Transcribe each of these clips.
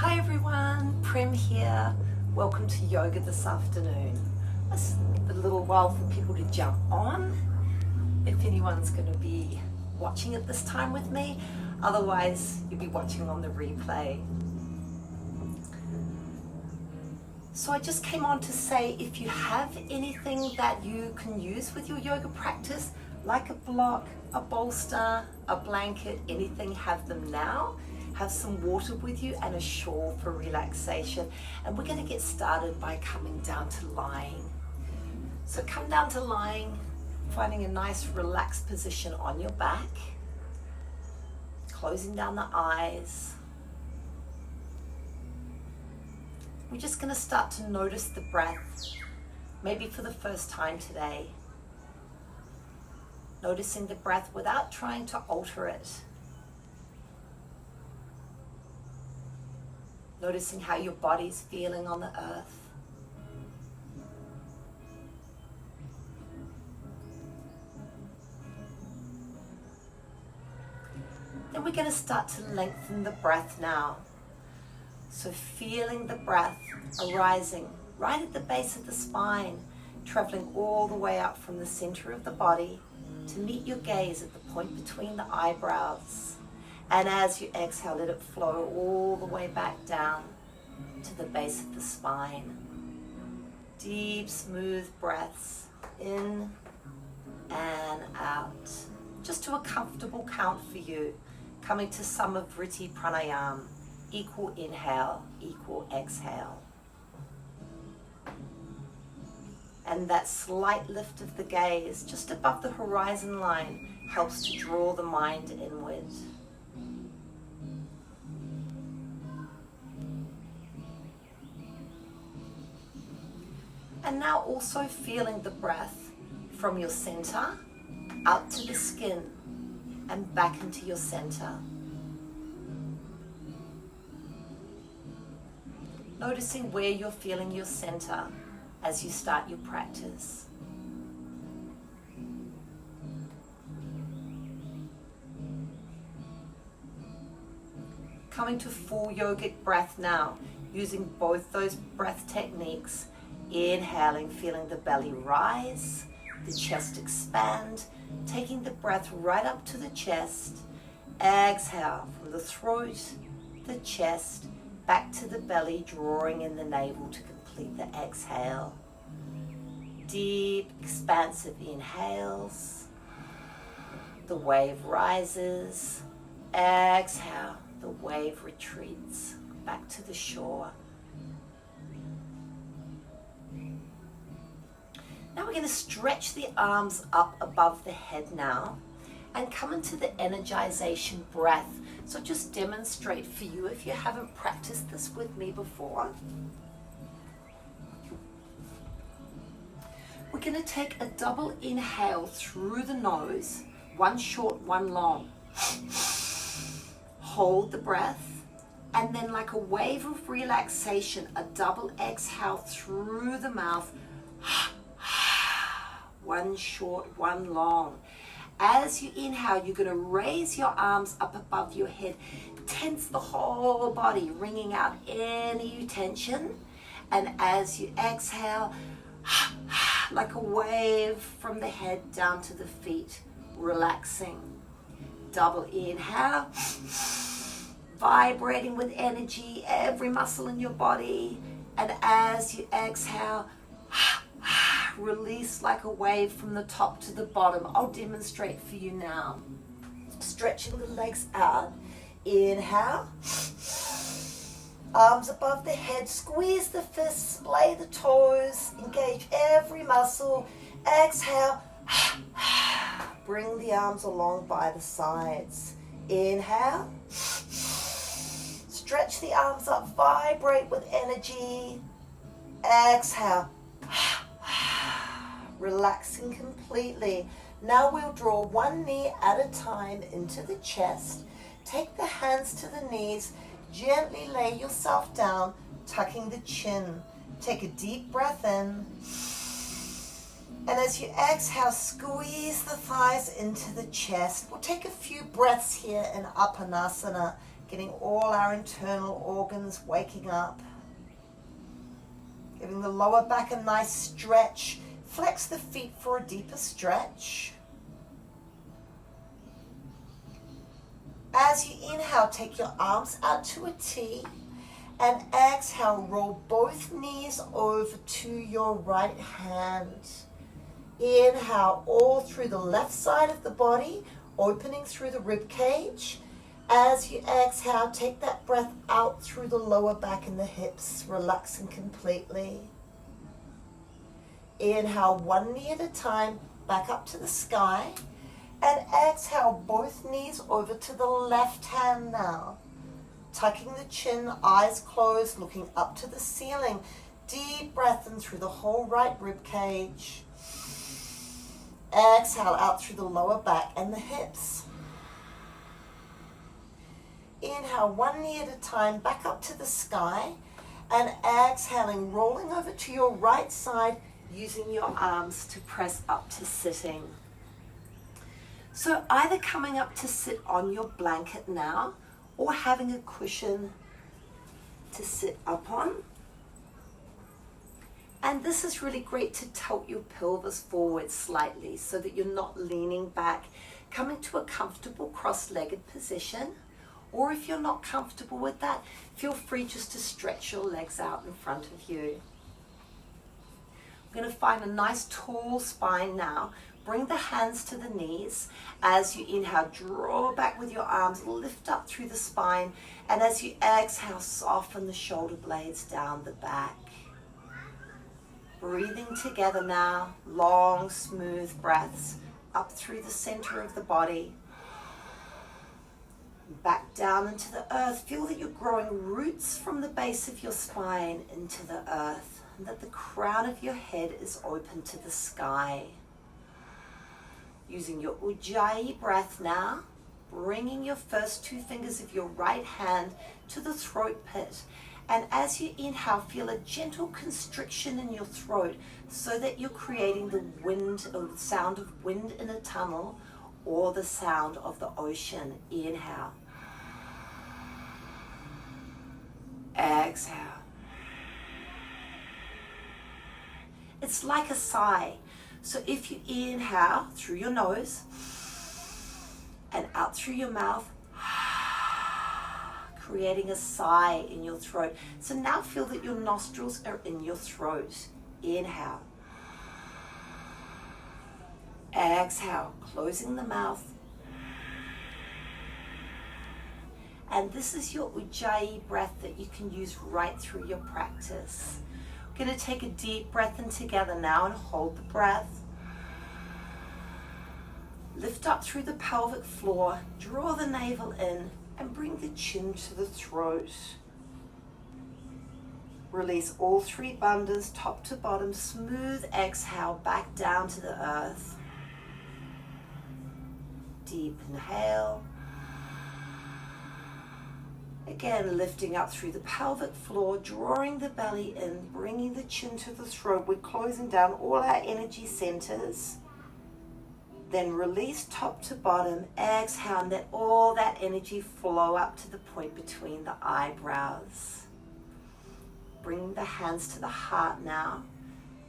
Hi everyone, Prim here. Welcome to yoga this afternoon. It's a little while for people to jump on, if anyone's going to be watching it this time with me. Otherwise, you'll be watching on the replay. So I just came on to say, if you have anything that you can use with your yoga practice, like a block, a bolster, a blanket, anything, have them now. Have some water with you and a shawl for relaxation. And we're going to get started by coming down to lying. So come down to lying, finding a nice relaxed position on your back, closing down the eyes. We're just going to start to notice the breath, maybe for the first time today. Noticing the breath without trying to alter it. Noticing how your body's feeling on the earth. Then we're going to start to lengthen the breath now. So feeling the breath arising right at the base of the spine, traveling all the way up from the center of the body to meet your gaze at the point between the eyebrows. And as you exhale, let it flow all the way back down to the base of the spine. Deep, smooth breaths in and out. Just to a comfortable count for you. Coming to Samavriti Pranayama. Equal inhale, equal exhale. And that slight lift of the gaze just above the horizon line helps to draw the mind inward. And now also feeling the breath from your center out to the skin and back into your center. Noticing where you're feeling your center as you start your practice. Coming to full yogic breath now, using both those breath techniques. Inhaling, feeling the belly rise, the chest expand, taking the breath right up to the chest. Exhale from the throat, the chest, back to the belly, drawing in the navel to complete the exhale. Deep, expansive inhales. The wave rises. Exhale, the wave retreats back to the shore. Now we're going to stretch the arms up above the head now and come into the energization breath. So just demonstrate for you if you haven't practiced this with me before. We're going to take a double inhale through the nose, one short, one long. Hold the breath, and then like a wave of relaxation, a double exhale through the mouth. One short, one long. As you inhale, you're going to raise your arms up above your head. Tense the whole body, wringing out any tension. And as you exhale, like a wave from the head down to the feet, relaxing. Double inhale, vibrating with energy, every muscle in your body. And as you exhale, release like a wave from the top to the bottom. I'll demonstrate for you now. Stretching the legs out. Inhale. Arms above the head. Squeeze the fists. Splay the toes. Engage every muscle. Exhale. Bring the arms along by the sides. Inhale. Stretch the arms up. Vibrate with energy. Exhale. Relaxing completely. Now we'll draw one knee at a time into the chest. Take the hands to the knees. Gently lay yourself down, tucking the chin. Take a deep breath in. And as you exhale, squeeze the thighs into the chest. We'll take a few breaths here in Apanasana. getting all our internal organs waking up. Giving the lower back a nice stretch. Flex the feet for a deeper stretch. As you inhale, take your arms out to a T, and exhale, roll both knees over to your right hand. Inhale all through the left side of the body, opening through the rib cage. As you exhale, take that breath out through the lower back and the hips, relaxing completely. Inhale one knee at a time, back up to the sky. And exhale, both knees over to the left hand now. Tucking the chin, eyes closed, looking up to the ceiling. Deep breath in through the whole right rib cage. Exhale out through the lower back and the hips. Inhale one knee at a time, back up to the sky. And exhaling, rolling over to your right side, using your arms to press up to sitting. So either coming up to sit on your blanket now, or having a cushion to sit up on. And this is really great to tilt your pelvis forward slightly so that you're not leaning back, coming to a comfortable cross-legged position. Or if you're not comfortable with that, feel free just to stretch your legs out in front of you. We're going to find a nice tall spine now. Bring the hands to the knees. As you inhale, draw back with your arms, lift up through the spine. And as you exhale, soften the shoulder blades down the back. Breathing together now, long, smooth breaths up through the center of the body. Back down into the earth. Feel that you're growing roots from the base of your spine into the earth, and that the crown of your head is open to the sky. Using your Ujjayi breath now, bringing your first two fingers of your right hand to the throat pit. And as you inhale, feel a gentle constriction in your throat so that you're creating the wind, or the sound of wind in a tunnel, or the sound of the ocean. Inhale. Exhale. It's like a sigh. So if you inhale through your nose and out through your mouth, creating a sigh in your throat. So now feel that your nostrils are in your throat. Inhale. Exhale, closing the mouth. And this is your Ujjayi breath that you can use right through your practice. We're going to take a deep breath in together now and hold the breath. Lift up through the pelvic floor, draw the navel in, and bring the chin to the throat. Release all three bandhas, top to bottom, smooth exhale back down to the earth. Deep inhale. Again, lifting up through the pelvic floor, drawing the belly in, bringing the chin to the throat. We're closing down all our energy centers. Then release top to bottom, exhale, and let all that energy flow up to the point between the eyebrows. Bring the hands to the heart now,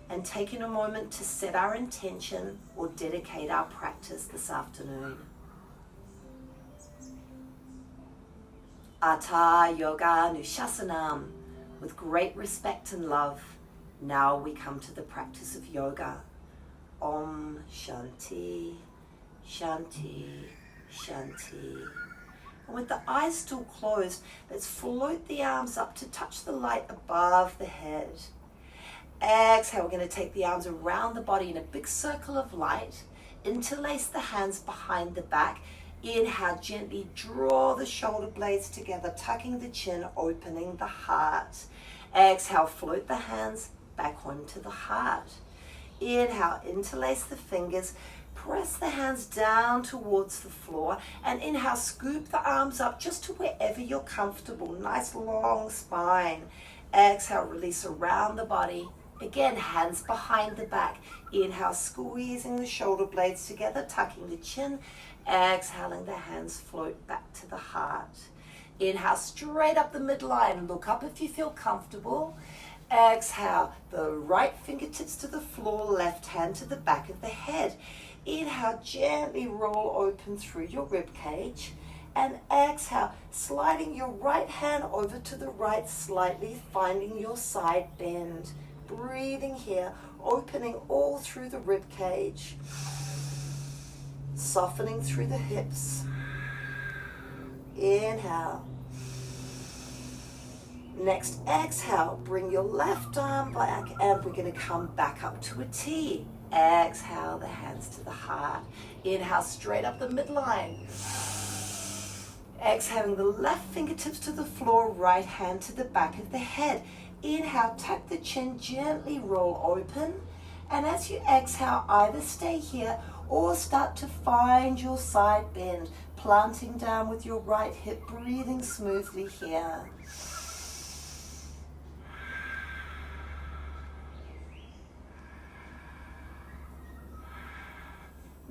and taking a moment to set our intention or dedicate our practice this afternoon. Atha Yoga Nushasanam. With great respect and love, now we come to the practice of yoga. Om Shanti, Shanti, Shanti. And with the eyes still closed, let's float the arms up to touch the light above the head. Exhale, we're going to take the arms around the body in a big circle of light. Interlace the hands behind the back. Inhale, gently draw the shoulder blades together, tucking the chin, opening the heart. Exhale, float the hands back onto the heart. Inhale, interlace the fingers, press the hands down towards the floor, and inhale, scoop the arms up just to wherever you're comfortable. Nice long spine. Exhale, release around the body. Again, hands behind the back. Inhale, squeezing the shoulder blades together, tucking the chin. Exhaling, the hands float back to the heart. Inhale, straight up the midline. Look up if you feel comfortable. Exhale, the right fingertips to the floor, left hand to the back of the head. Inhale, gently roll open through your rib cage. And exhale, sliding your right hand over to the right slightly, finding your side bend. Breathing here, opening all through the rib cage. Softening through the hips. Inhale. Next, exhale, bring your left arm back and we're going to come back up to a T. Exhale, the hands to the heart. Inhale, straight up the midline. Exhaling the left fingertips to the floor, right hand to the back of the head. Inhale, tuck the chin, gently roll open. And as you exhale, either stay here or start to find your side bend, planting down with your right hip, breathing smoothly here.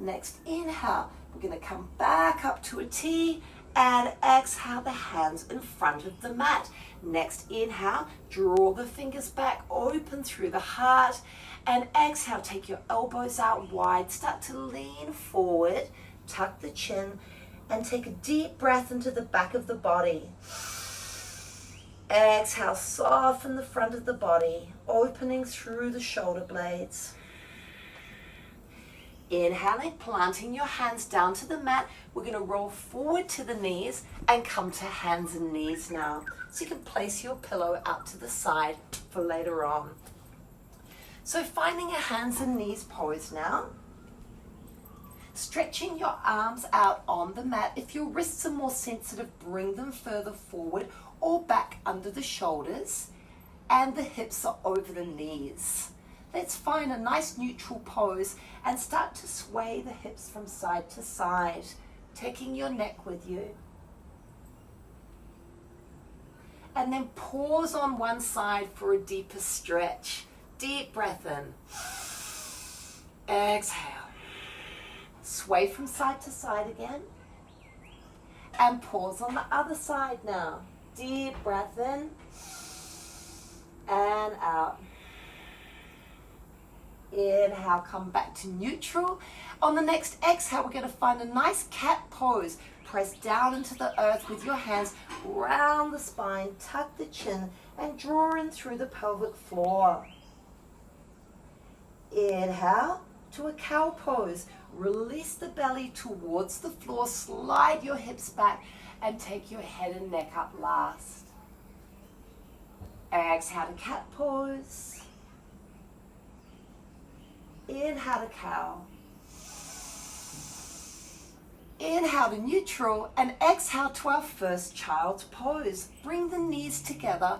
Next, inhale, we're going to come back up to a T and exhale the hands in front of the mat. Next, inhale, draw the fingers back, open through the heart, and exhale, take your elbows out wide, start to lean forward, tuck the chin, and take a deep breath into the back of the body. Exhale, soften the front of the body, opening through the shoulder blades. Inhaling, planting your hands down to the mat. We're going to roll forward to the knees and come to hands and knees now. So you can place your pillow out to the side for later on. So finding a hands and knees pose now. Stretching your arms out on the mat. If your wrists are more sensitive, bring them further forward or back under the shoulders. And the hips are over the knees. Let's find a nice neutral pose and start to sway the hips from side to side, taking your neck with you. And then pause on one side for a deeper stretch. Deep breath in. Exhale. Sway from side to side again. And pause on the other side now. Deep breath in and out. Inhale, come back to neutral. On the next exhale, we're going to find a nice cat pose. Press down into the earth with your hands, round the spine, tuck the chin, and draw in through the pelvic floor. Inhale to a cow pose. Release the belly towards the floor, slide your hips back, and take your head and neck up last. Exhale to cat pose. Inhale to cow. Inhale to neutral and exhale to our first child's pose. Bring the knees together,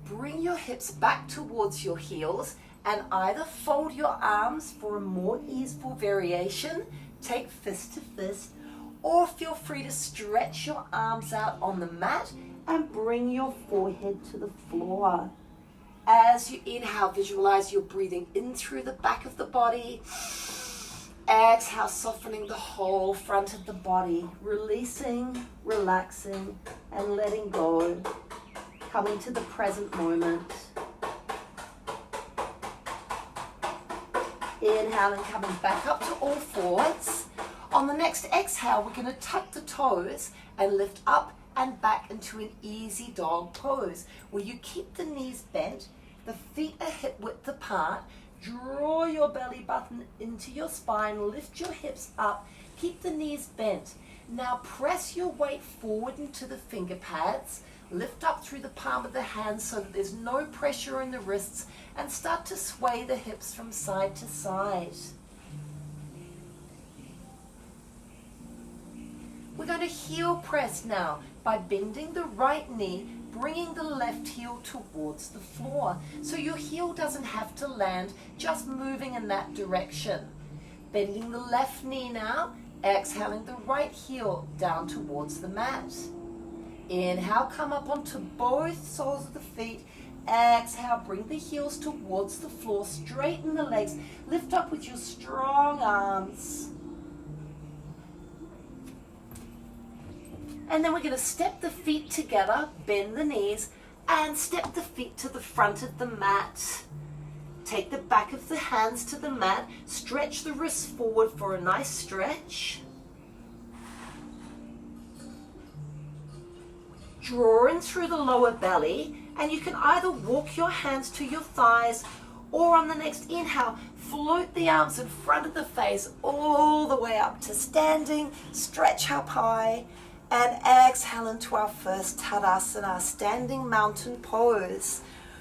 bring your hips back towards your heels and either fold your arms for a more easeful variation, take fist to fist, or feel free to stretch your arms out on the mat and bring your forehead to the floor. As you inhale, visualize you're breathing in through the back of the body. Exhale, softening the whole front of the body. Releasing, relaxing, and letting go. Coming to the present moment. Inhaling, coming back up to all fours. On the next exhale, we're going to tuck the toes and lift up and back into an easy dog pose where you keep the knees bent, the feet are hip width apart, draw your belly button into your spine, lift your hips up, keep the knees bent. Now press your weight forward into the finger pads, lift up through the palm of the hand so that there's no pressure in the wrists and start to sway the hips from side to side. We're going to heel press now by bending the right knee, bringing the left heel towards the floor. So your heel doesn't have to land, just moving in that direction. Bending the left knee now, exhaling the right heel down towards the mat. Inhale, come up onto both soles of the feet. Exhale, bring the heels towards the floor, straighten the legs, lift up with your strong arms. And then we're going to step the feet together, bend the knees, and step the feet to the front of the mat. Take the back of the hands to the mat, stretch the wrists forward for a nice stretch. Draw in through the lower belly, and you can either walk your hands to your thighs, or on the next inhale, float the arms in front of the face all the way up to standing, stretch up high, and exhale into our first Tadasana, standing mountain pose.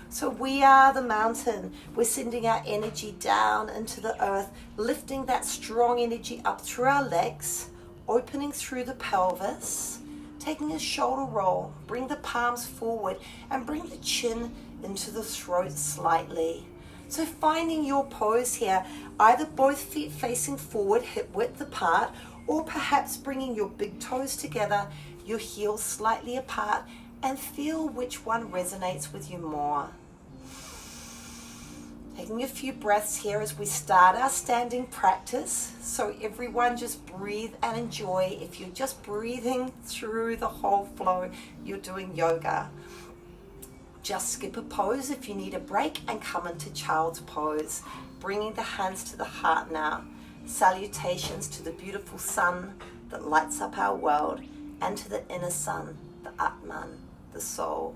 So we are the mountain. We're sending our energy down into the earth, lifting that strong energy up through our legs, opening through the pelvis, taking a shoulder roll, bring the palms forward, and bring the chin into the throat slightly. So finding your pose here, either both feet facing forward, hip width apart, or perhaps bringing your big toes together, your heels slightly apart, and feel which one resonates with you more. Taking a few breaths here as we start our standing practice. So everyone just breathe and enjoy. If you're just breathing through the whole flow, you're doing yoga. Just skip a pose if you need a break and come into child's pose. Bringing the hands to the heart now. Salutations to the beautiful sun that lights up our world, and to the inner sun, the Atman, the soul.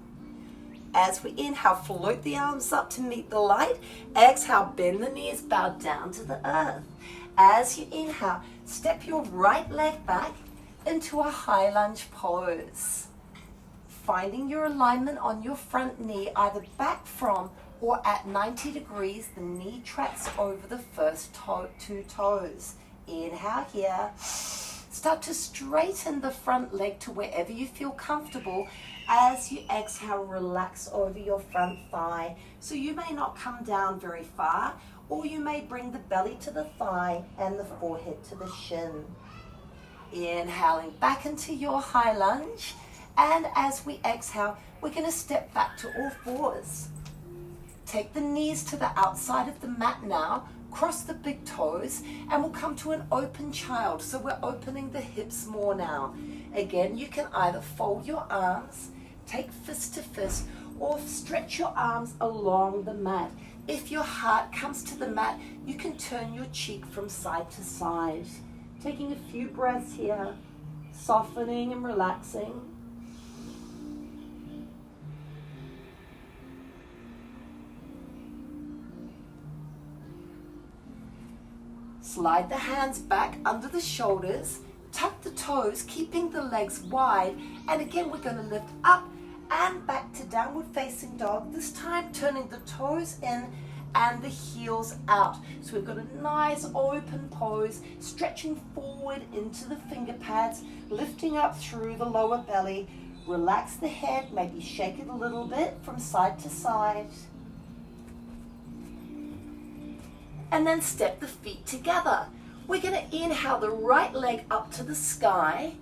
As we inhale, float the arms up to meet the light. Exhale, bend the knees, bow down to the earth. As you inhale, step your right leg back into a high lunge pose. Finding your alignment on your front knee, either back from or at 90 degrees, the knee tracks over the first two toes. Inhale here. Start to straighten the front leg to wherever you feel comfortable. As you exhale, relax over your front thigh. So you may not come down very far, or you may bring the belly to the thigh and the forehead to the shin. Inhaling back into your high lunge. And as we exhale, we're going to step back to all fours. Take the knees to the outside of the mat now. Cross the big toes, and we'll come to an open child. So we're opening the hips more now. Again, you can either fold your arms, take fist to fist, or stretch your arms along the mat. If your heart comes to the mat, you can turn your cheek from side to side. Taking a few breaths here, softening and relaxing. Slide the hands back under the shoulders, tuck the toes, keeping the legs wide, and again we're going to lift up and back to downward facing dog, this time turning the toes in and the heels out. So we've got a nice open pose, stretching forward into the finger pads, lifting up through the lower belly. Relax the head, maybe shake it a little bit from side to side. And then step the feet together. We're going to inhale the right leg up to the sky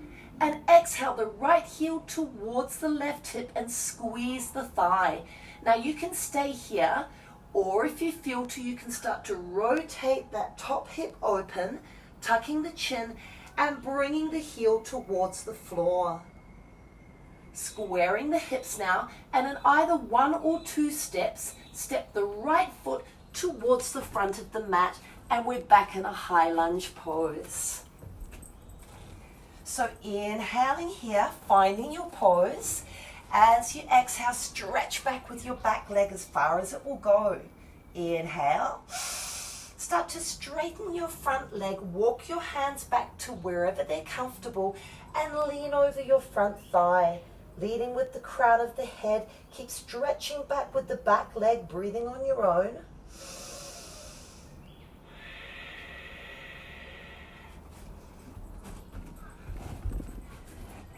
and exhale the right heel towards the left hip and squeeze the thigh. Now you can stay here, or if you feel to, you can start to rotate that top hip open, tucking the chin and bringing the heel towards the floor. Squaring the hips now, and in either one or two steps, step the right foot towards the front of the mat, and we're back in a high lunge pose. So inhaling here, finding your pose. As you exhale, stretch back with your back leg as far as it will go. Inhale. Start to straighten your front leg, walk your hands back to wherever they're comfortable, and lean over your front thigh. Leading with the crown of the head, keep stretching back with the back leg, breathing on your own.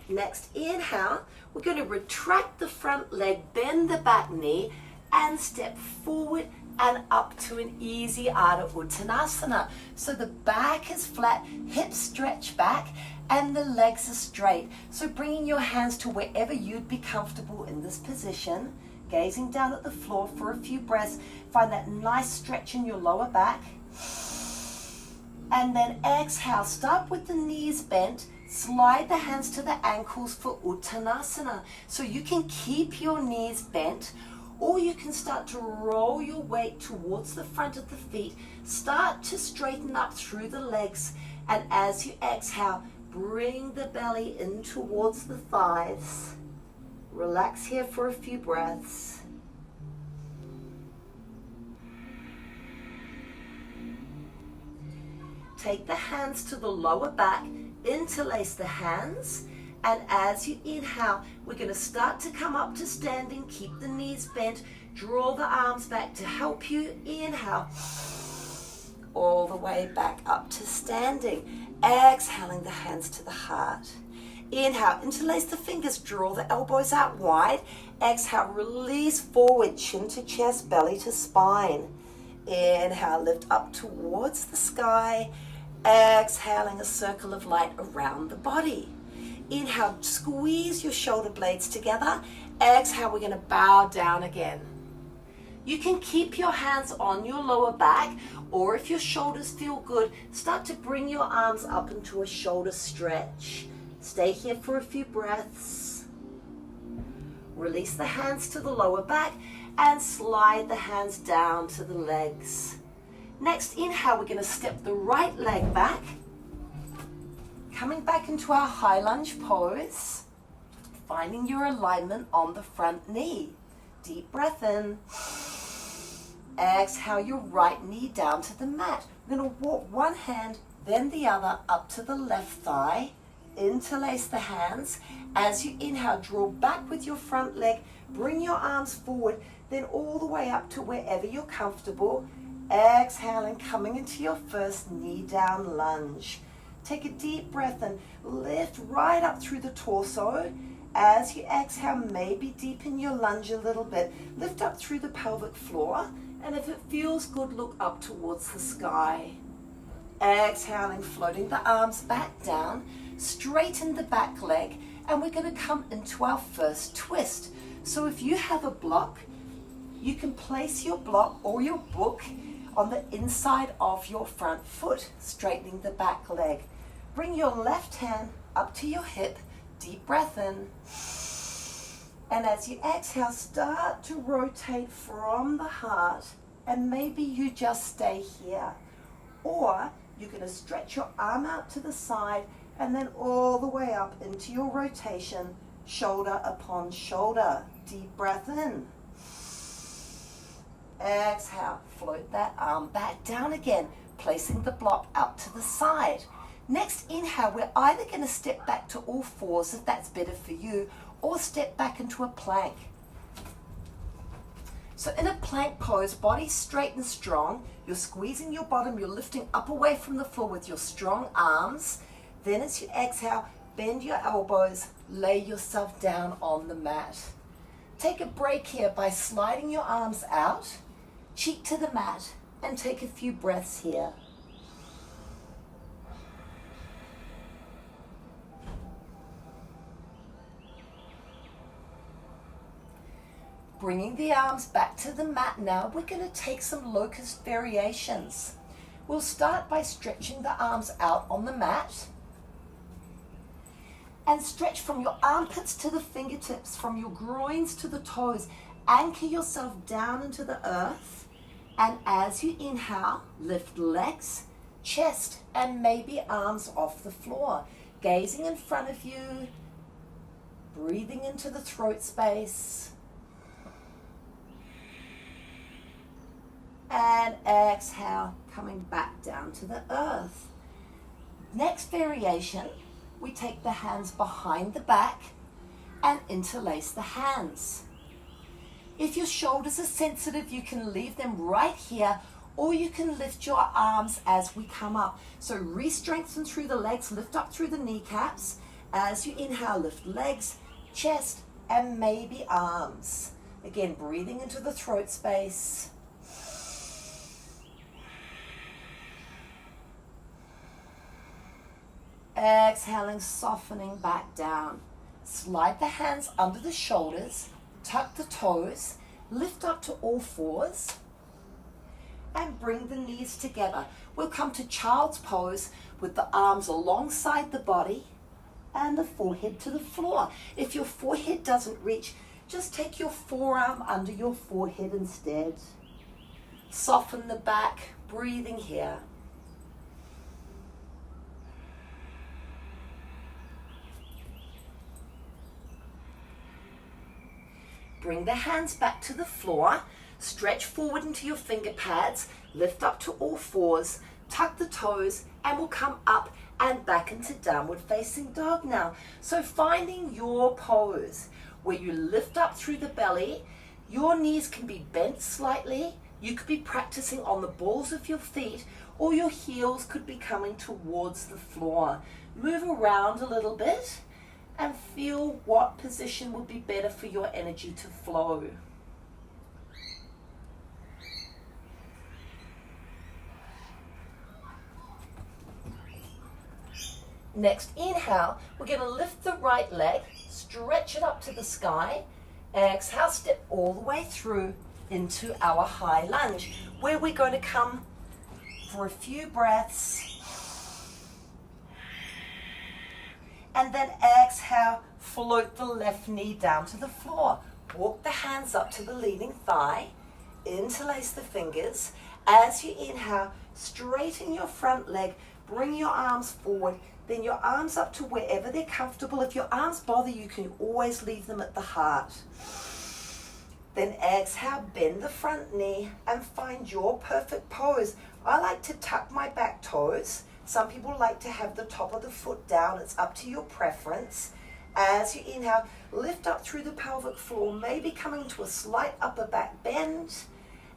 Next, inhale, we're going to retract the front leg, bend the back knee, and step forward and up to an easy Ardha Uttanasana. So the back is flat, hips stretch back, and the legs are straight. So bringing your hands to wherever you'd be comfortable in this position, gazing down at the floor for a few breaths. Find that nice stretch in your lower back. And then exhale, start with the knees bent, Slide the hands to the ankles for Uttanasana. So you can keep your knees bent, or you can start to roll your weight towards the front of the feet. Start to straighten up through the legs, and as you exhale, bring the belly in towards the thighs. Relax here for a few breaths. Take the hands to the lower back, interlace the hands, and as you inhale, we're going to start to come up to standing. Keep the knees bent, draw the arms back to help you. Inhale, all the way back up to standing. Exhaling the hands to the heart. Inhale, interlace the fingers, draw the elbows out wide. Exhale, release forward, chin to chest, belly to spine. Inhale, lift up towards the sky. Exhaling a circle of light around the body. Inhale, squeeze your shoulder blades together. Exhale, we're going to bow down again. You can keep your hands on your lower back, or if your shoulders feel good, start to bring your arms up into a shoulder stretch. Stay here for a few breaths. Release the hands to the lower back and slide the hands down to the legs. Next, inhale, we're going to step the right leg back. Coming back into our high lunge pose. Finding your alignment on the front knee. Deep breath in. Exhale your right knee down to the mat. We're going to walk one hand, then the other up to the left thigh. Interlace the hands. As you inhale, draw back with your front leg. Bring your arms forward, then all the way up to wherever you're comfortable. Exhaling, coming into your first knee down lunge. Take a deep breath and lift right up through the torso. As you exhale, maybe deepen your lunge a little bit. Lift up through the pelvic floor, and if it feels good, look up towards the sky. Exhaling, floating the arms back down. Straighten the back leg, and we're going to come into our first twist. So if you have a block, you can place your block or your book on the inside of your front foot, straightening the back leg. Bring your left hand up to your hip, deep breath in. And as you exhale, start to rotate from the heart, and maybe you just stay here. Or you're going to stretch your arm out to the side and then all the way up into your rotation, shoulder upon shoulder. Deep breath in. Exhale, float that arm back down again, placing the block out to the side. Next inhale, we're either going to step back to all fours if that's better for you, or step back into a plank. So in a plank pose, body straight and strong, you're squeezing your bottom, you're lifting up away from the floor with your strong arms. Then as you exhale, bend your elbows, lay yourself down on the mat. Take a break here by sliding your arms out, cheek to the mat, and take a few breaths here. Bringing the arms back to the mat now, we're going to take some locust variations. We'll start by stretching the arms out on the mat. And stretch from your armpits to the fingertips, from your groins to the toes. Anchor yourself down into the earth. And as you inhale, lift legs, chest, and maybe arms off the floor. Gazing in front of you. Breathing into the throat space. And exhale, coming back down to the earth. Next variation, we take the hands behind the back and interlace the hands. If your shoulders are sensitive, you can leave them right here, or you can lift your arms as we come up. So re-strengthen through the legs, lift up through the kneecaps. As you inhale, lift legs, chest, and maybe arms. Again, breathing into the throat space. Exhaling, softening back down. Slide the hands under the shoulders, tuck the toes, lift up to all fours, and bring the knees together. We'll come to child's pose with the arms alongside the body, and the forehead to the floor. If your forehead doesn't reach, just take your forearm under your forehead instead. Soften the back, breathing here. Bring the hands back to the floor. Stretch forward into your finger pads. Lift up to all fours. Tuck the toes, and we'll come up and back into downward facing dog now. So finding your pose where you lift up through the belly. Your knees can be bent slightly. You could be practicing on the balls of your feet, or your heels could be coming towards the floor. Move around a little bit and feel what position would be better for your energy to flow. Next, inhale, we're going to lift the right leg, stretch it up to the sky. Exhale, step all the way through into our high lunge, where we're going to come for a few breaths. And then exhale, float the left knee down to the floor. Walk the hands up to the leaning thigh. Interlace the fingers. As you inhale, straighten your front leg. Bring your arms forward. Then your arms up to wherever they're comfortable. If your arms bother, you can always leave them at the heart. Then exhale, bend the front knee and find your perfect pose. I like to tuck my back toes. Some people like to have the top of the foot down. It's up to your preference. As you inhale, lift up through the pelvic floor, maybe coming to a slight upper back bend.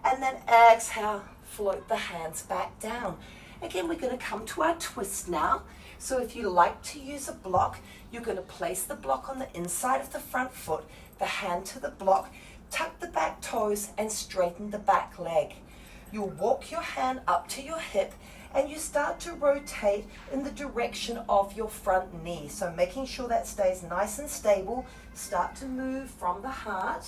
And then exhale, float the hands back down. Again, we're going to come to our twist now. So if you like to use a block, you're going to place the block on the inside of the front foot, the hand to the block, tuck the back toes and straighten the back leg. You'll walk your hand up to your hip and you start to rotate in the direction of your front knee. So making sure that stays nice and stable. Start to move from the heart.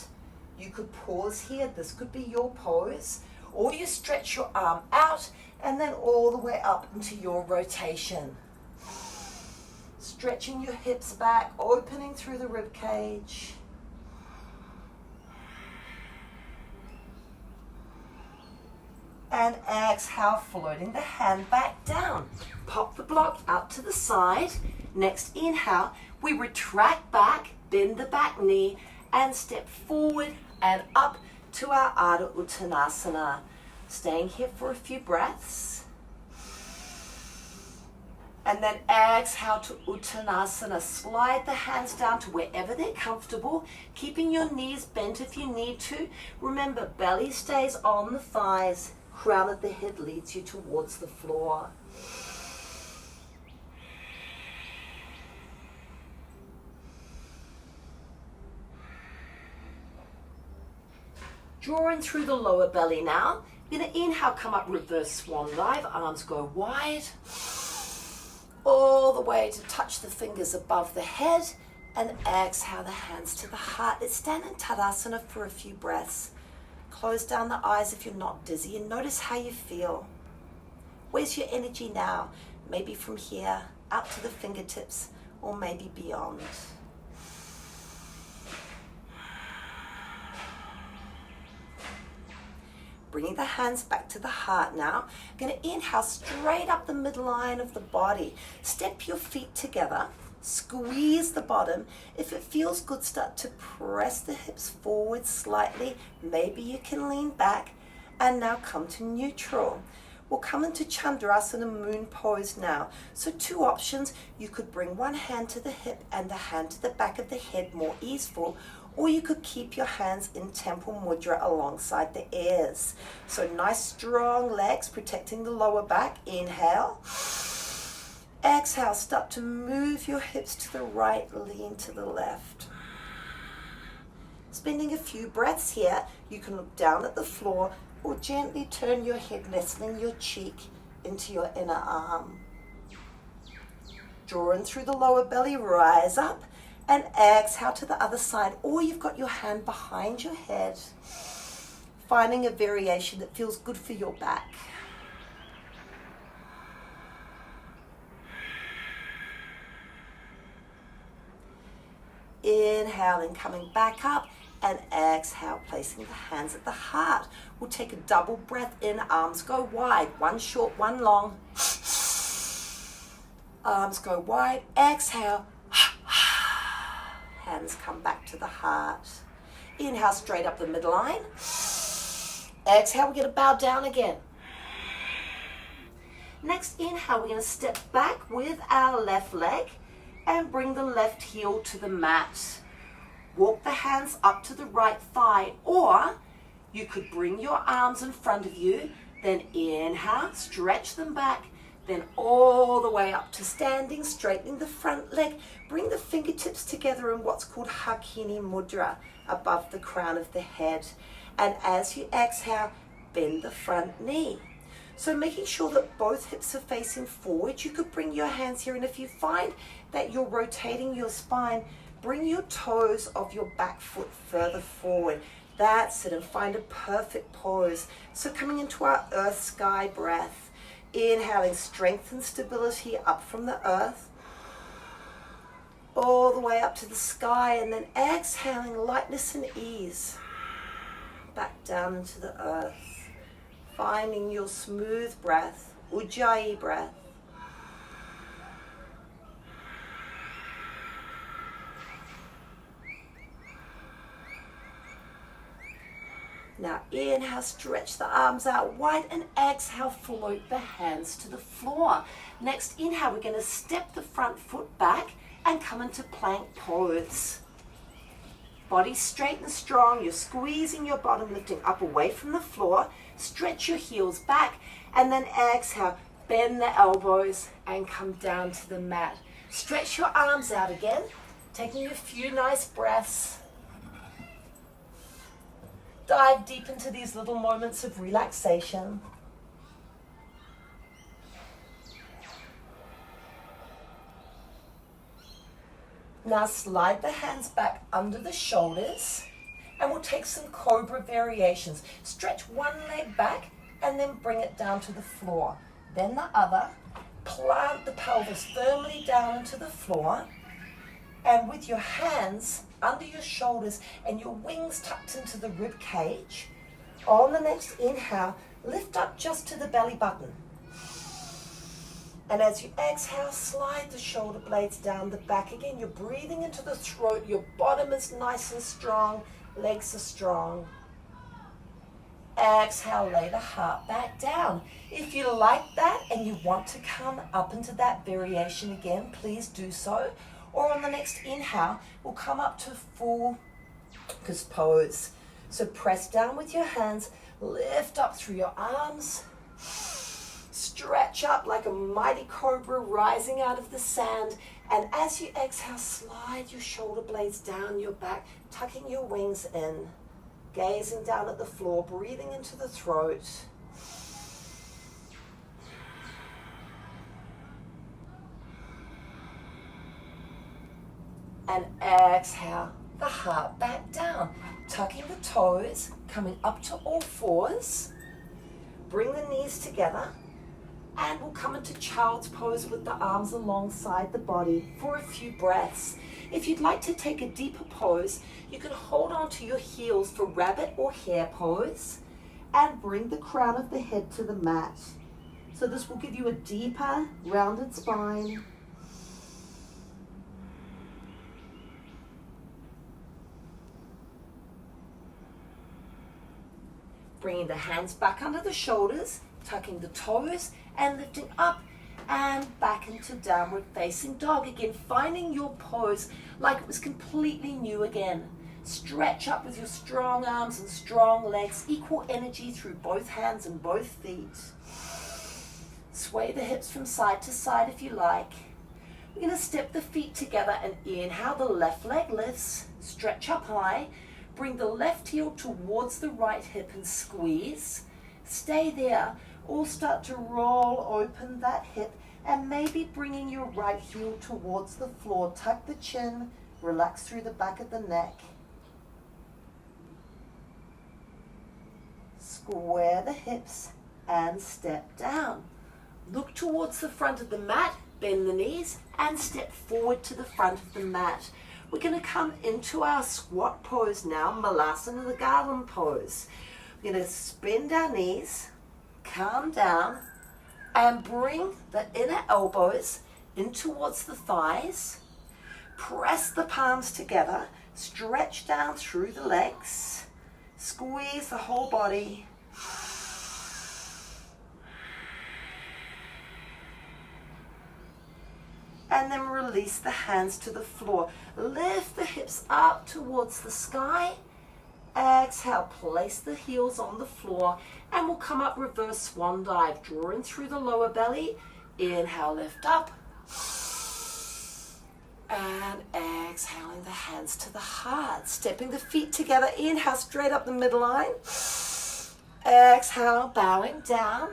You could pause here. This could be your pose. Or you stretch your arm out and then all the way up into your rotation. Stretching your hips back, opening through the rib cage. And exhale, floating the hand back down. Pop the block out to the side. Next inhale, we retract back, bend the back knee, and step forward and up to our Ardha Uttanasana. Staying here for a few breaths. And then exhale to Uttanasana. Slide the hands down to wherever they're comfortable, keeping your knees bent if you need to. Remember, belly stays on the thighs. Crown of the head leads you towards the floor. Drawing through the lower belly now. You're going to inhale, come up, reverse swan dive. Arms go wide. All the way to touch the fingers above the head. And exhale the hands to the heart. Let's stand in Tadasana for a few breaths. Close down the eyes if you're not dizzy and notice how you feel. Where's your energy now? Maybe from here out to the fingertips or maybe beyond. Bringing the hands back to the heart now. Going to inhale straight up the midline of the body. Step your feet together. Squeeze the bottom. If it feels good, start to press the hips forward slightly. Maybe you can lean back. And now come to neutral. We'll come into Chandrasana, moon pose now. So two options. You could bring one hand to the hip and the hand to the back of the head, more easeful. Or you could keep your hands in Temple Mudra alongside the ears. So nice strong legs protecting the lower back. Inhale. Exhale, start to move your hips to the right, lean to the left. Spending a few breaths here, you can look down at the floor or gently turn your head, nestling your cheek into your inner arm. Drawing through the lower belly, rise up and exhale to the other side. Or you've got your hand behind your head, finding a variation that feels good for your back. Inhaling, coming back up, and exhale, placing the hands at the heart. We'll take a double breath in, arms go wide, one short, one long. Arms go wide, exhale. Hands come back to the heart. Inhale, straight up the midline. Exhale, we're going to bow down again. Next inhale, we're going to step back with our left leg and bring the left heel to the mat. Walk the hands up to the right thigh, or you could bring your arms in front of you, then inhale, stretch them back, then all the way up to standing, straightening the front leg. Bring the fingertips together in what's called Hakini Mudra, above the crown of the head. And as you exhale, bend the front knee. So making sure that both hips are facing forward, you could bring your hands here, and if you find that you're rotating your spine, bring your toes of your back foot further forward. That's it, and find a perfect pose. So coming into our earth sky breath, inhaling strength and stability up from the earth, all the way up to the sky, and then exhaling lightness and ease, back down into the earth, finding your smooth breath, Ujjayi breath. Now inhale, stretch the arms out wide, and exhale, float the hands to the floor. Next inhale, we're going to step the front foot back and come into plank pose. Body straight and strong, you're squeezing your bottom, lifting up away from the floor. Stretch your heels back, and then exhale, bend the elbows and come down to the mat. Stretch your arms out again, taking a few nice breaths. Dive deep into these little moments of relaxation. Now slide the hands back under the shoulders, and we'll take some cobra variations. Stretch one leg back and then bring it down to the floor. Then the other. Plant the pelvis firmly down into the floor, and with your hands under your shoulders and your wings tucked into the rib cage, on the next inhale, lift up just to the belly button. And as you exhale, slide the shoulder blades down the back again. You're breathing into the throat. Your bottom is nice and strong. Legs are strong. Exhale, lay the heart back down. If you like that and you want to come up into that variation again, please do so. Or on the next inhale, we'll come up to full focus pose. So press down with your hands, lift up through your arms, stretch up like a mighty cobra rising out of the sand. And as you exhale, slide your shoulder blades down your back, tucking your wings in, gazing down at the floor, breathing into the throat. And exhale, the heart back down, tucking the toes, coming up to all fours. Bring the knees together, and we'll come into child's pose with the arms alongside the body for a few breaths. If you'd like to take a deeper pose, you can hold on to your heels for rabbit or hare pose and bring the crown of the head to the mat. So this will give you a deeper, rounded spine. Bringing the hands back under the shoulders, tucking the toes and lifting up and back into downward facing dog again, finding your pose like it was completely new again. Stretch up with your strong arms and strong legs, equal energy through both hands and both feet. Sway the hips from side to side if you like. We're going to step the feet together and inhale, the left leg lifts, stretch up high. Bring the left heel towards the right hip and squeeze. Stay there, or start to roll open that hip and maybe bringing your right heel towards the floor. Tuck the chin, relax through the back of the neck. Square the hips and step down. Look towards the front of the mat, bend the knees and step forward to the front of the mat. We're going to come into our squat pose now, Malasana, the garland pose. We're going to bend our knees, calm down, and bring the inner elbows in towards the thighs. Press the palms together, stretch down through the legs, squeeze the whole body. And then release the hands to the floor. Lift the hips up towards the sky. Exhale, place the heels on the floor, and we'll come up reverse swan dive, drawing through the lower belly. Inhale, lift up. And exhaling the hands to the heart. Stepping the feet together. Inhale, straight up the midline. Exhale, bowing down.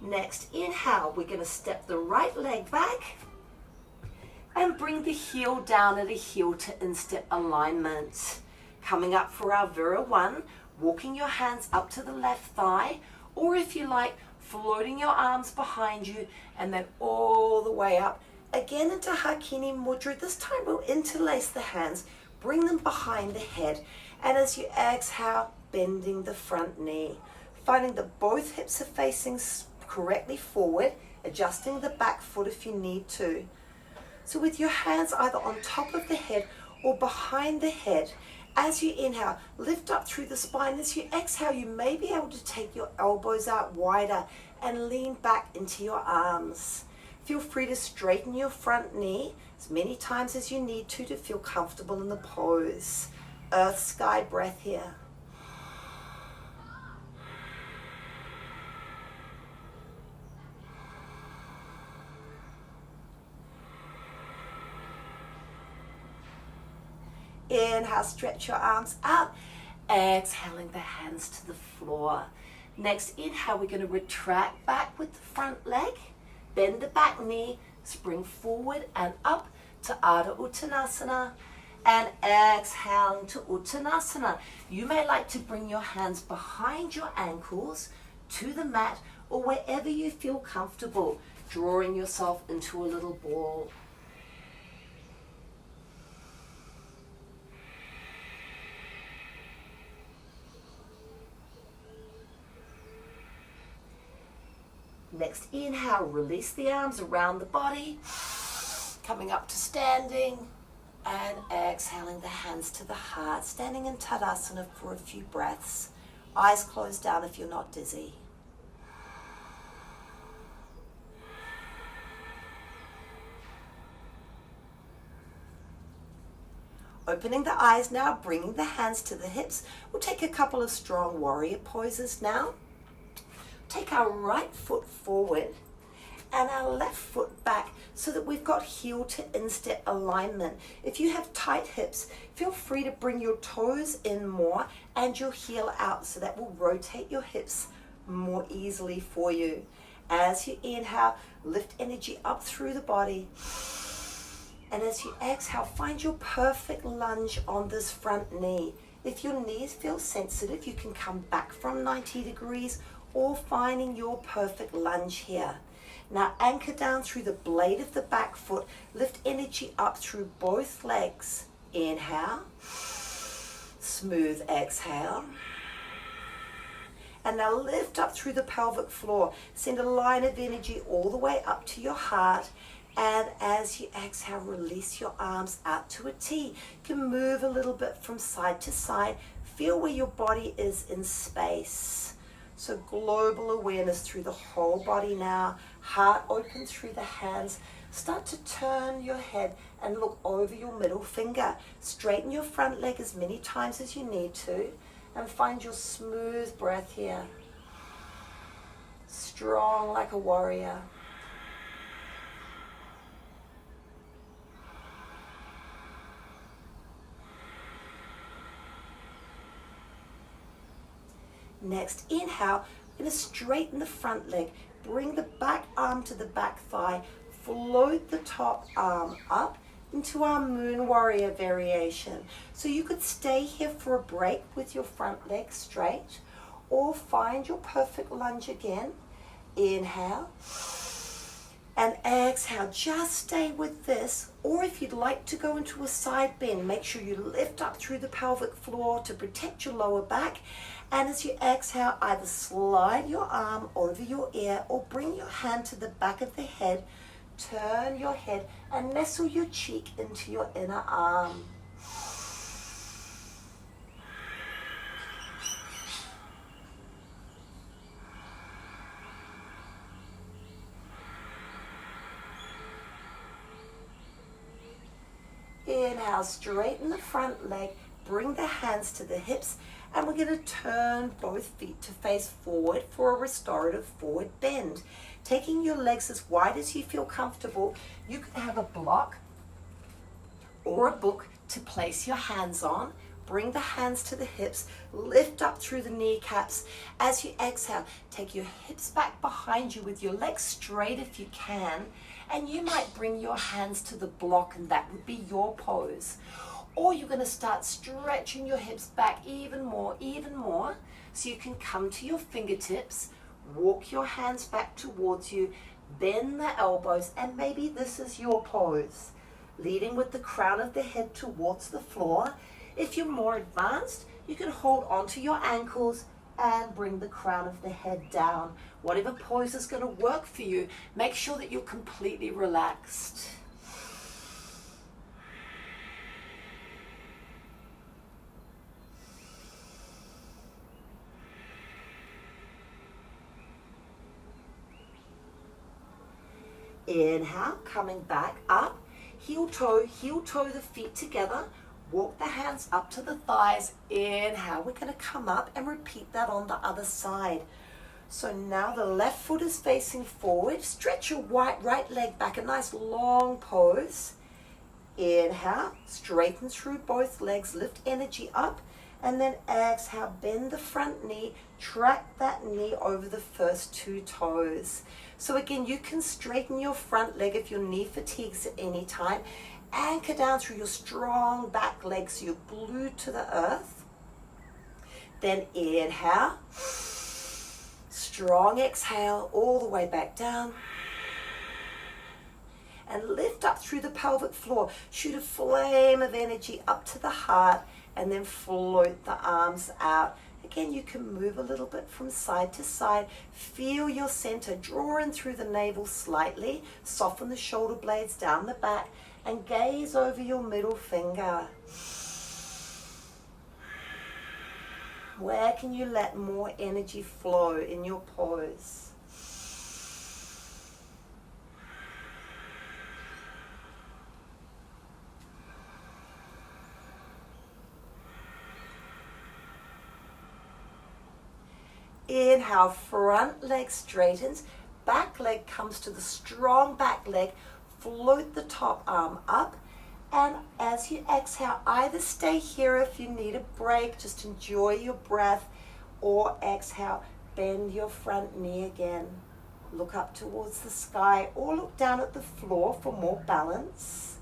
Next, inhale, we're going to step the right leg back and bring the heel down at a heel to instep alignment. Coming up for our Vira 1, walking your hands up to the left thigh, or if you like, floating your arms behind you and then all the way up. Again into Hakini Mudra. This time we'll interlace the hands, bring them behind the head, and as you exhale, bending the front knee. Finding that both hips are facing correctly forward, adjusting the back foot if you need to. So with your hands either on top of the head or behind the head, as you inhale, lift up through the spine. As you exhale, you may be able to take your elbows out wider and lean back into your arms. Feel free to straighten your front knee as many times as you need to feel comfortable in the pose. Earth sky breath here. Inhale, stretch your arms out. Exhaling the hands to the floor. Next inhale, we're going to retract back with the front leg. Bend the back knee, spring forward and up to Ardha Uttanasana. And exhaling to Uttanasana. You may like to bring your hands behind your ankles to the mat or wherever you feel comfortable, drawing yourself into a little ball. Next inhale, release the arms around the body, coming up to standing, and exhaling the hands to the heart, standing in Tadasana for a few breaths. Eyes closed down if you're not dizzy. Opening the eyes now, bringing the hands to the hips. We'll take a couple of strong warrior poses now. Take our right foot forward and our left foot back so that we've got heel to instep alignment. If you have tight hips, feel free to bring your toes in more and your heel out, so that will rotate your hips more easily for you. As you inhale, lift energy up through the body. And as you exhale, find your perfect lunge on this front knee. If your knees feel sensitive, you can come back from 90 degrees or finding your perfect lunge here. Now anchor down through the blade of the back foot. Lift energy up through both legs. Inhale. Smooth exhale. And now lift up through the pelvic floor. Send a line of energy all the way up to your heart. And as you exhale, release your arms out to a T. You can move a little bit from side to side. Feel where your body is in space. So global awareness through the whole body now. Heart open through the hands. Start to turn your head and look over your middle finger. Straighten your front leg as many times as you need to. And find your smooth breath here. Strong like a warrior. Next, inhale, we're going to straighten the front leg. Bring the back arm to the back thigh. Float the top arm up into our moon warrior variation. So you could stay here for a break with your front leg straight, or find your perfect lunge again. Inhale. And exhale, just stay with this. Or if you'd like to go into a side bend, make sure you lift up through the pelvic floor to protect your lower back. And as you exhale, either slide your arm over your ear or bring your hand to the back of the head, turn your head and nestle your cheek into your inner arm. Inhale, straighten the front leg, bring the hands to the hips, and we're going to turn both feet to face forward for a restorative forward bend. Taking your legs as wide as you feel comfortable, you can have a block or a book to place your hands on. Bring the hands to the hips, lift up through the kneecaps. As you exhale, take your hips back behind you with your legs straight if you can, and you might bring your hands to the block and that would be your pose. Or you're going to start stretching your hips back even more, so you can come to your fingertips, walk your hands back towards you, bend the elbows, and maybe this is your pose. Leading with the crown of the head towards the floor. If you're more advanced, you can hold onto your ankles and bring the crown of the head down. Whatever pose is going to work for you, make sure that you're completely relaxed. Inhale, coming back up, heel toe the feet together. Walk the hands up to the thighs. Inhale, we're going to come up and repeat that on the other side. So now the left foot is facing forward. Stretch your right leg back, a nice long pose. Inhale, straighten through both legs, lift energy up. And then exhale, bend the front knee, track that knee over the first two toes. So again, you can straighten your front leg if your knee fatigues at any time. Anchor down through your strong back leg so you're glued to the earth. Then inhale, strong exhale all the way back down. And lift up through the pelvic floor. Shoot a flame of energy up to the heart and then float the arms out. Again, you can move a little bit from side to side. Feel your center, draw in through the navel slightly. Soften the shoulder blades down the back and gaze over your middle finger. Where can you let more energy flow in your pose? Inhale, front leg straightens, back leg comes to the strong back leg, float the top arm up, and as you exhale, either stay here if you need a break, just enjoy your breath, or exhale, bend your front knee again. Look up towards the sky or look down at the floor for more balance.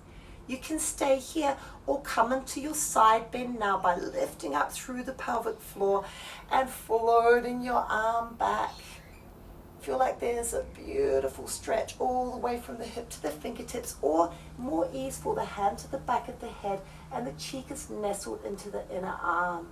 You can stay here or come into your side bend now by lifting up through the pelvic floor and floating your arm back. Feel like there's a beautiful stretch all the way from the hip to the fingertips, or more easeful, the hand to the back of the head and the cheek is nestled into the inner arm.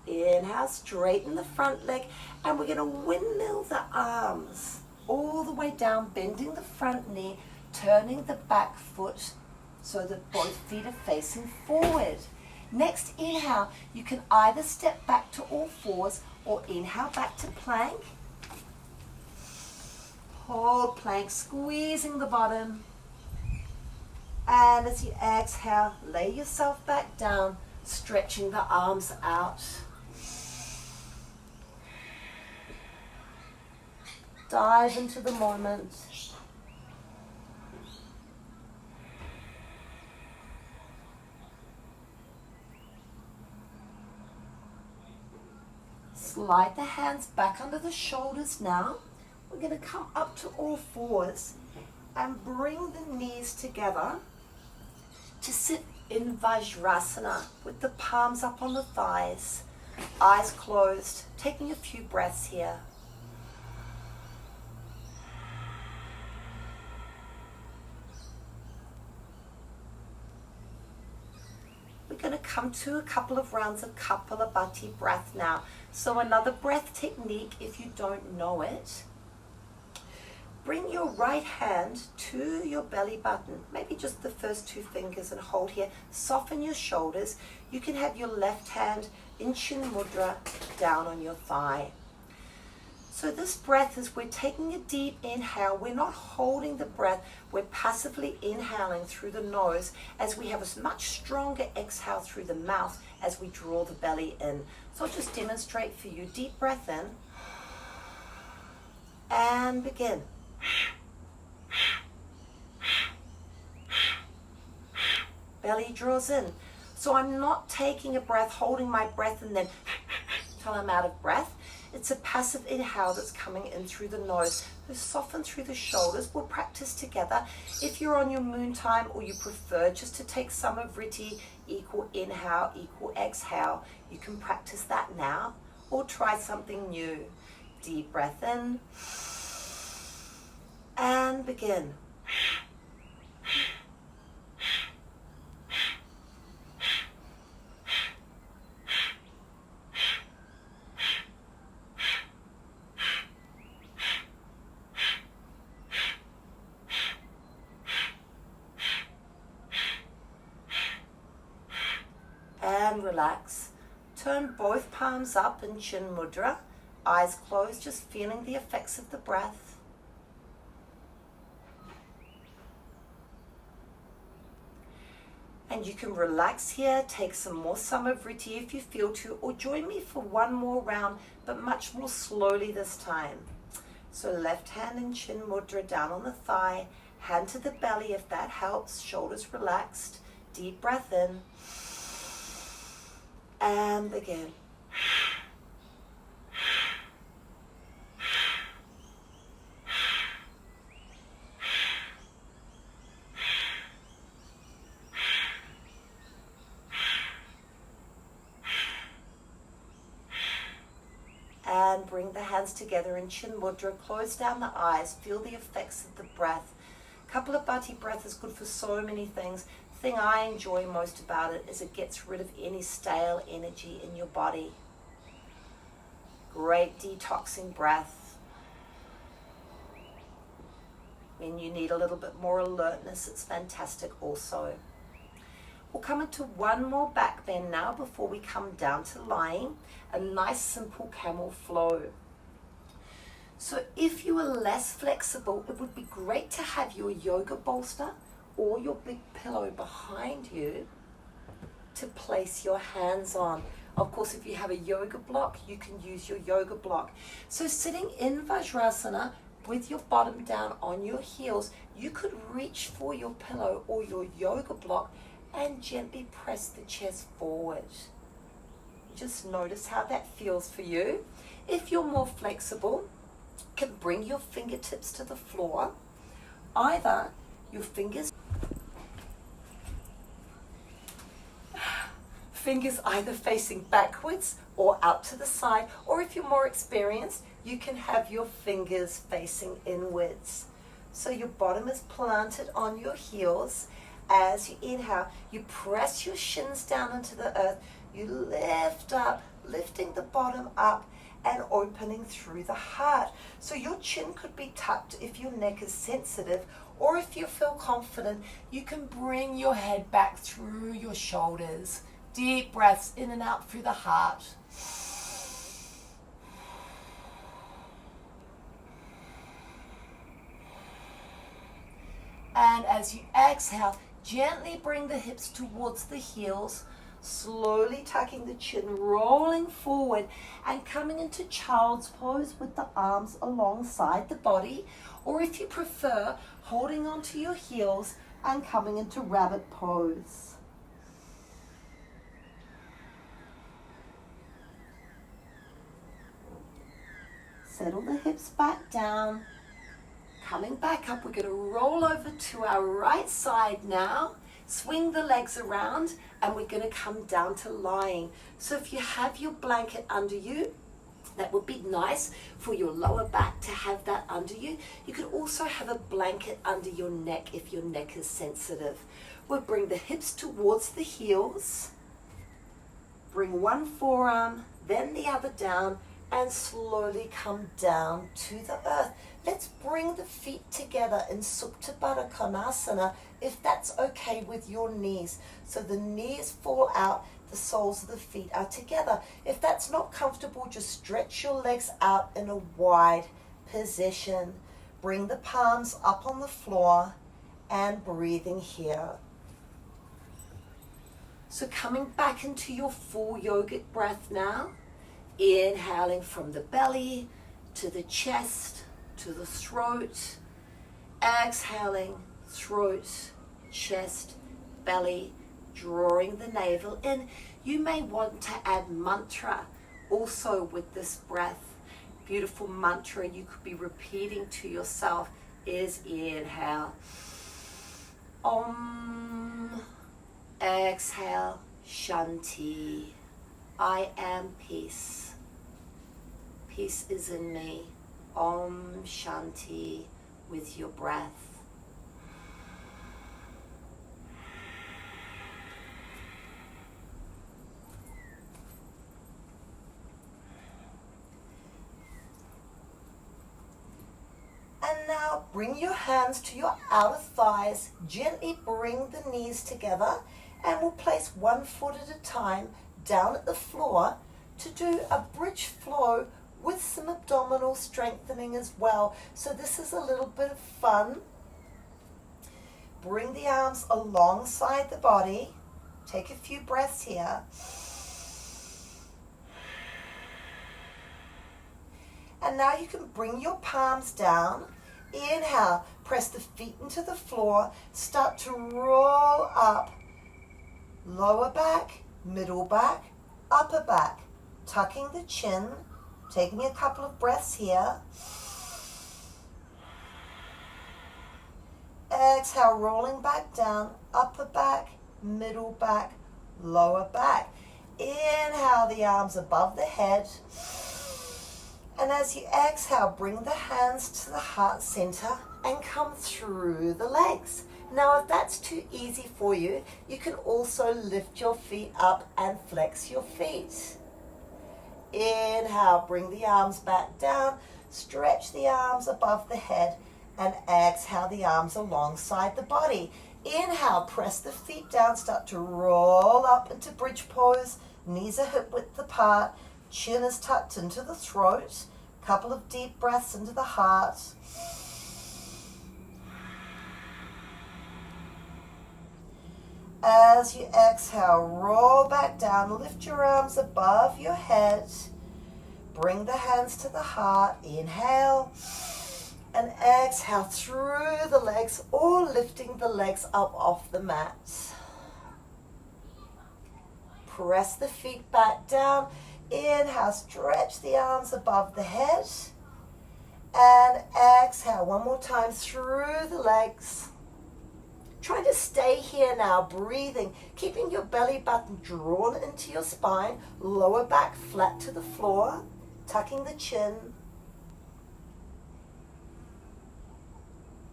Inhale, straighten the front leg, and we're going to windmill the arms all the way down, bending the front knee, turning the back foot so that both feet are facing forward. Next inhale, you can either step back to all fours or inhale back to plank. Hold plank, squeezing the bottom. And as you exhale, lay yourself back down, stretching the arms out. Dive into the moment. Slide the hands back under the shoulders now. We're going to come up to all fours and bring the knees together to sit in Vajrasana with the palms up on the thighs, eyes closed, taking a few breaths here. We're going to come to a couple of rounds of Kapalabhati breath now. So another breath technique if you don't know it. Bring your right hand to your belly button, maybe just the first 2 fingers, and hold here. Soften your shoulders. You can have your left hand in Chin Mudra down on your thigh. So this breath is we're taking a deep inhale. We're not holding the breath. We're passively inhaling through the nose as we have a much stronger exhale through the mouth as we draw the belly in. So I'll just demonstrate for you. Deep breath in and begin. Belly draws in. So I'm not taking a breath, holding my breath and then till I'm out of breath. It's a passive inhale that's coming in through the nose. So soften through the shoulders. We'll practice together. If you're on your moon time or you prefer just to take Samavriti, equal inhale, equal exhale, you can practice that now or try something new. Deep breath in and begin. And relax. Turn both palms up in Chin Mudra. Eyes closed, just feeling the effects of the breath. And you can relax here, take some more Samavriti if you feel to, or join me for one more round, but much more slowly this time. So left hand in Chin Mudra down on the thigh, hand to the belly if that helps, shoulders relaxed. Deep breath in and begin. And bring the hands together in Chin Mudra. Close down the eyes. Feel the effects of the breath. Kapalabhati breath is good for so many things. The thing I enjoy most about it is it gets rid of any stale energy in your body. Great detoxing breath. When you need a little bit more alertness, it's fantastic also. We'll come into one more back bend now before we come down to lying. A nice simple camel flow. So if you are less flexible, it would be great to have your yoga bolster or your big pillow behind you to place your hands on. Of course, if you have a yoga block, you can use your yoga block. So sitting in Vajrasana with your bottom down on your heels, you could reach for your pillow or your yoga block and gently press the chest forward. Just notice how that feels for you. If you're more flexible, you can bring your fingertips to the floor. Either your fingers either facing backwards or out to the side, or if you're more experienced, you can have your fingers facing inwards. So your bottom is planted on your heels. As you inhale, you press your shins down into the earth. You lift up, lifting the bottom up and opening through the heart. So your chin could be tucked if your neck is sensitive, or if you feel confident, you can bring your head back through your shoulders. Deep breaths in and out through the heart. And as you exhale, gently bring the hips towards the heels, slowly tucking the chin, rolling forward and coming into child's pose with the arms alongside the body, or if you prefer, holding onto your heels and coming into rabbit pose. Settle the hips back down. Coming back up, we're going to roll over to our right side now. Swing the legs around and we're going to come down to lying. So if you have your blanket under you, that would be nice for your lower back to have that under you. You could also have a blanket under your neck if your neck is sensitive. We'll bring the hips towards the heels. Bring one forearm, then the other down, and slowly come down to the earth. Let's bring the feet together in Supta Baddha Konasana if that's okay with your knees. So the knees fall out, the soles of the feet are together. If that's not comfortable, just stretch your legs out in a wide position. Bring the palms up on the floor and breathing here. So coming back into your full yogic breath now. Inhaling from the belly to the chest to the throat. Exhaling, throat, chest, belly, drawing the navel in. You may want to add mantra also with this breath. Beautiful mantra you could be repeating to yourself is inhale, Om. Exhale, Shanti. I am peace. Peace is in me. Om Shanti with your breath. And now bring your hands to your outer thighs. Gently bring the knees together and we'll place one foot at a time down at the floor to do a bridge flow with some abdominal strengthening as well. So this is a little bit of fun. Bring the arms alongside the body. Take a few breaths here. And now you can bring your palms down. Inhale, press the feet into the floor. Start to roll up. Lower back, middle back, upper back. Tucking the chin. Taking a couple of breaths here. Exhale, rolling back down, upper back, middle back, lower back. Inhale, the arms above the head. And as you exhale, bring the hands to the heart center and come through the legs. Now, if that's too easy for you, you can also lift your feet up and flex your feet. Inhale, bring the arms back down, stretch the arms above the head, and exhale the arms alongside the body. Inhale, press the feet down, start to roll up into bridge pose, knees are hip width apart, chin is tucked into the throat, couple of deep breaths into the heart. As you exhale, roll back down, lift your arms above your head, bring the hands to the heart, inhale, and exhale through the legs or lifting the legs up off the mat. Press the feet back down, inhale, stretch the arms above the head, and exhale one more time through the legs. Try to stay here now, breathing, keeping your belly button drawn into your spine, lower back flat to the floor, tucking the chin.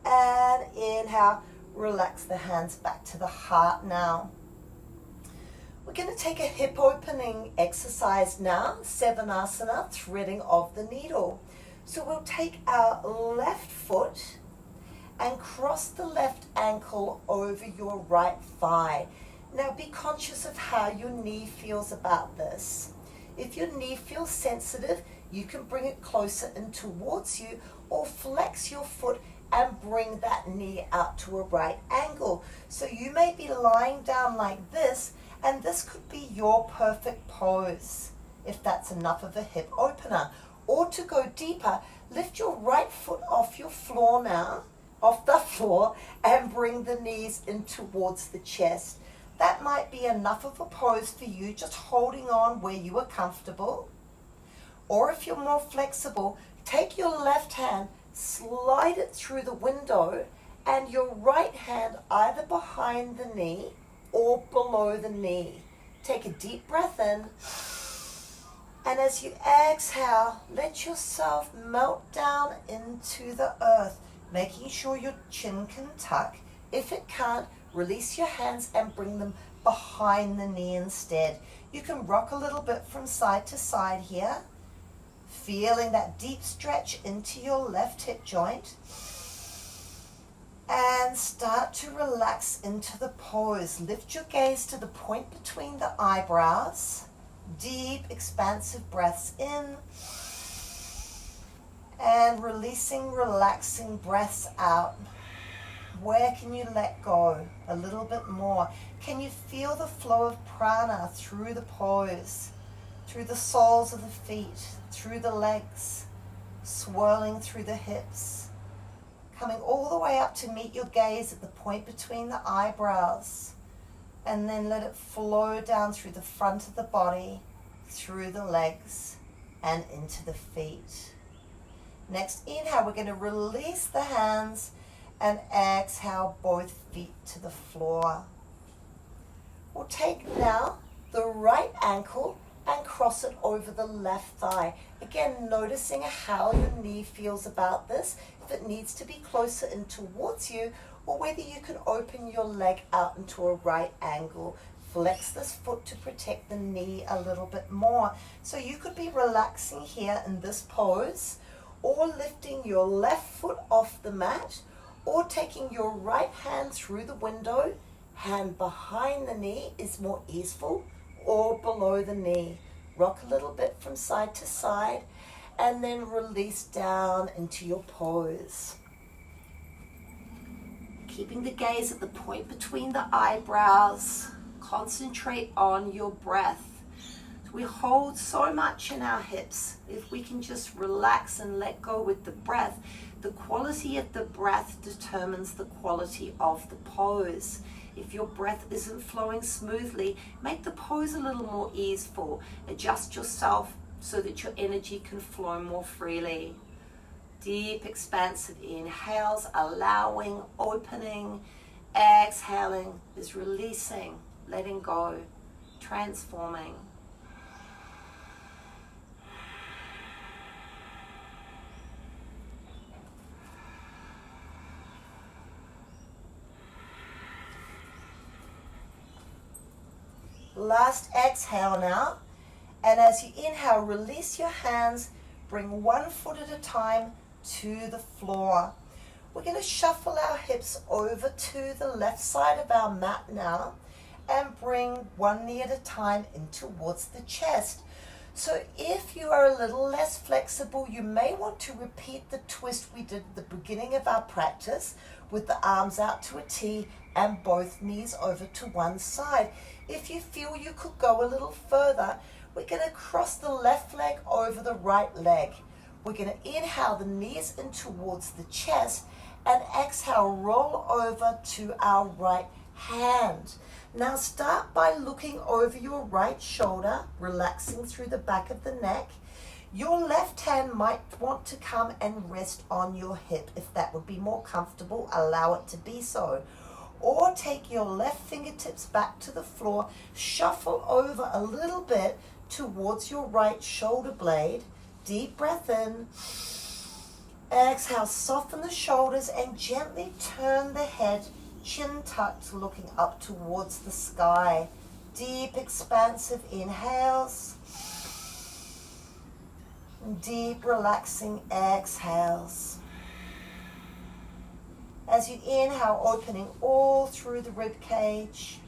And inhale, relax the hands back to the heart now. We're going to take a hip opening exercise now, Sevanasana, threading of the needle. So we'll take our left foot and cross the left ankle over your right thigh. Now be conscious of how your knee feels about this. If your knee feels sensitive, you can bring it closer in towards you or flex your foot and bring that knee out to a right angle. So you may be lying down like this, and this could be your perfect pose if that's enough of a hip opener. Or to go deeper, lift your right foot off your floor now, off the floor, and bring the knees in towards the chest. That might be enough of a pose for you, just holding on where you are comfortable. Or if you're more flexible, take your left hand, slide it through the window, and your right hand either behind the knee or below the knee. Take a deep breath in, and as you exhale, let yourself melt down into the earth, making sure your chin can tuck. If it can't, release your hands and bring them behind the knee instead. You can rock a little bit from side to side here, feeling that deep stretch into your left hip joint. And start to relax into the pose. Lift your gaze to the point between the eyebrows. Deep, expansive breaths in. And releasing, relaxing breaths out. Where can you let go a little bit more? Can you feel the flow of prana through the pose, through the soles of the feet, through the legs, swirling through the hips, coming all the way up to meet your gaze at the point between the eyebrows, and then let it flow down through the front of the body, through the legs, and into the feet. Next inhale, we're going to release the hands and exhale both feet to the floor. We'll take now the right ankle and cross it over the left thigh. Again, noticing how your knee feels about this, if it needs to be closer in towards you, or whether you can open your leg out into a right angle. Flex this foot to protect the knee a little bit more. So you could be relaxing here in this pose, or lifting your left foot off the mat, or taking your right hand through the window, hand behind the knee is more easeful, or below the knee. Rock a little bit from side to side, and then release down into your pose. Keeping the gaze at the point between the eyebrows, concentrate on your breath. We hold so much in our hips. If we can just relax and let go with the breath, the quality of the breath determines the quality of the pose. If your breath isn't flowing smoothly, make the pose a little more easeful. Adjust yourself so that your energy can flow more freely. Deep, expansive inhales, allowing, opening. Exhaling is releasing, letting go, transforming. Last exhale now, and as you inhale, release your hands, bring one foot at a time to the floor. We're going to shuffle our hips over to the left side of our mat now, and bring one knee at a time in towards the chest. So if you are a little less flexible, you may want to repeat the twist we did at the beginning of our practice, with the arms out to a T and both knees over to one side. If you feel you could go a little further, we're going to cross the left leg over the right leg. We're going to inhale the knees in towards the chest, and exhale, roll over to our right hand. Now start by looking over your right shoulder, relaxing through the back of the neck. Your left hand might want to come and rest on your hip. If that would be more comfortable, allow it to be so. Or take your left fingertips back to the floor, shuffle over a little bit towards your right shoulder blade. Deep breath in. Exhale, soften the shoulders and gently turn the head, chin tucked, looking up towards the sky. Deep, expansive inhales. Deep, relaxing exhales. As you inhale, opening all through the rib cage.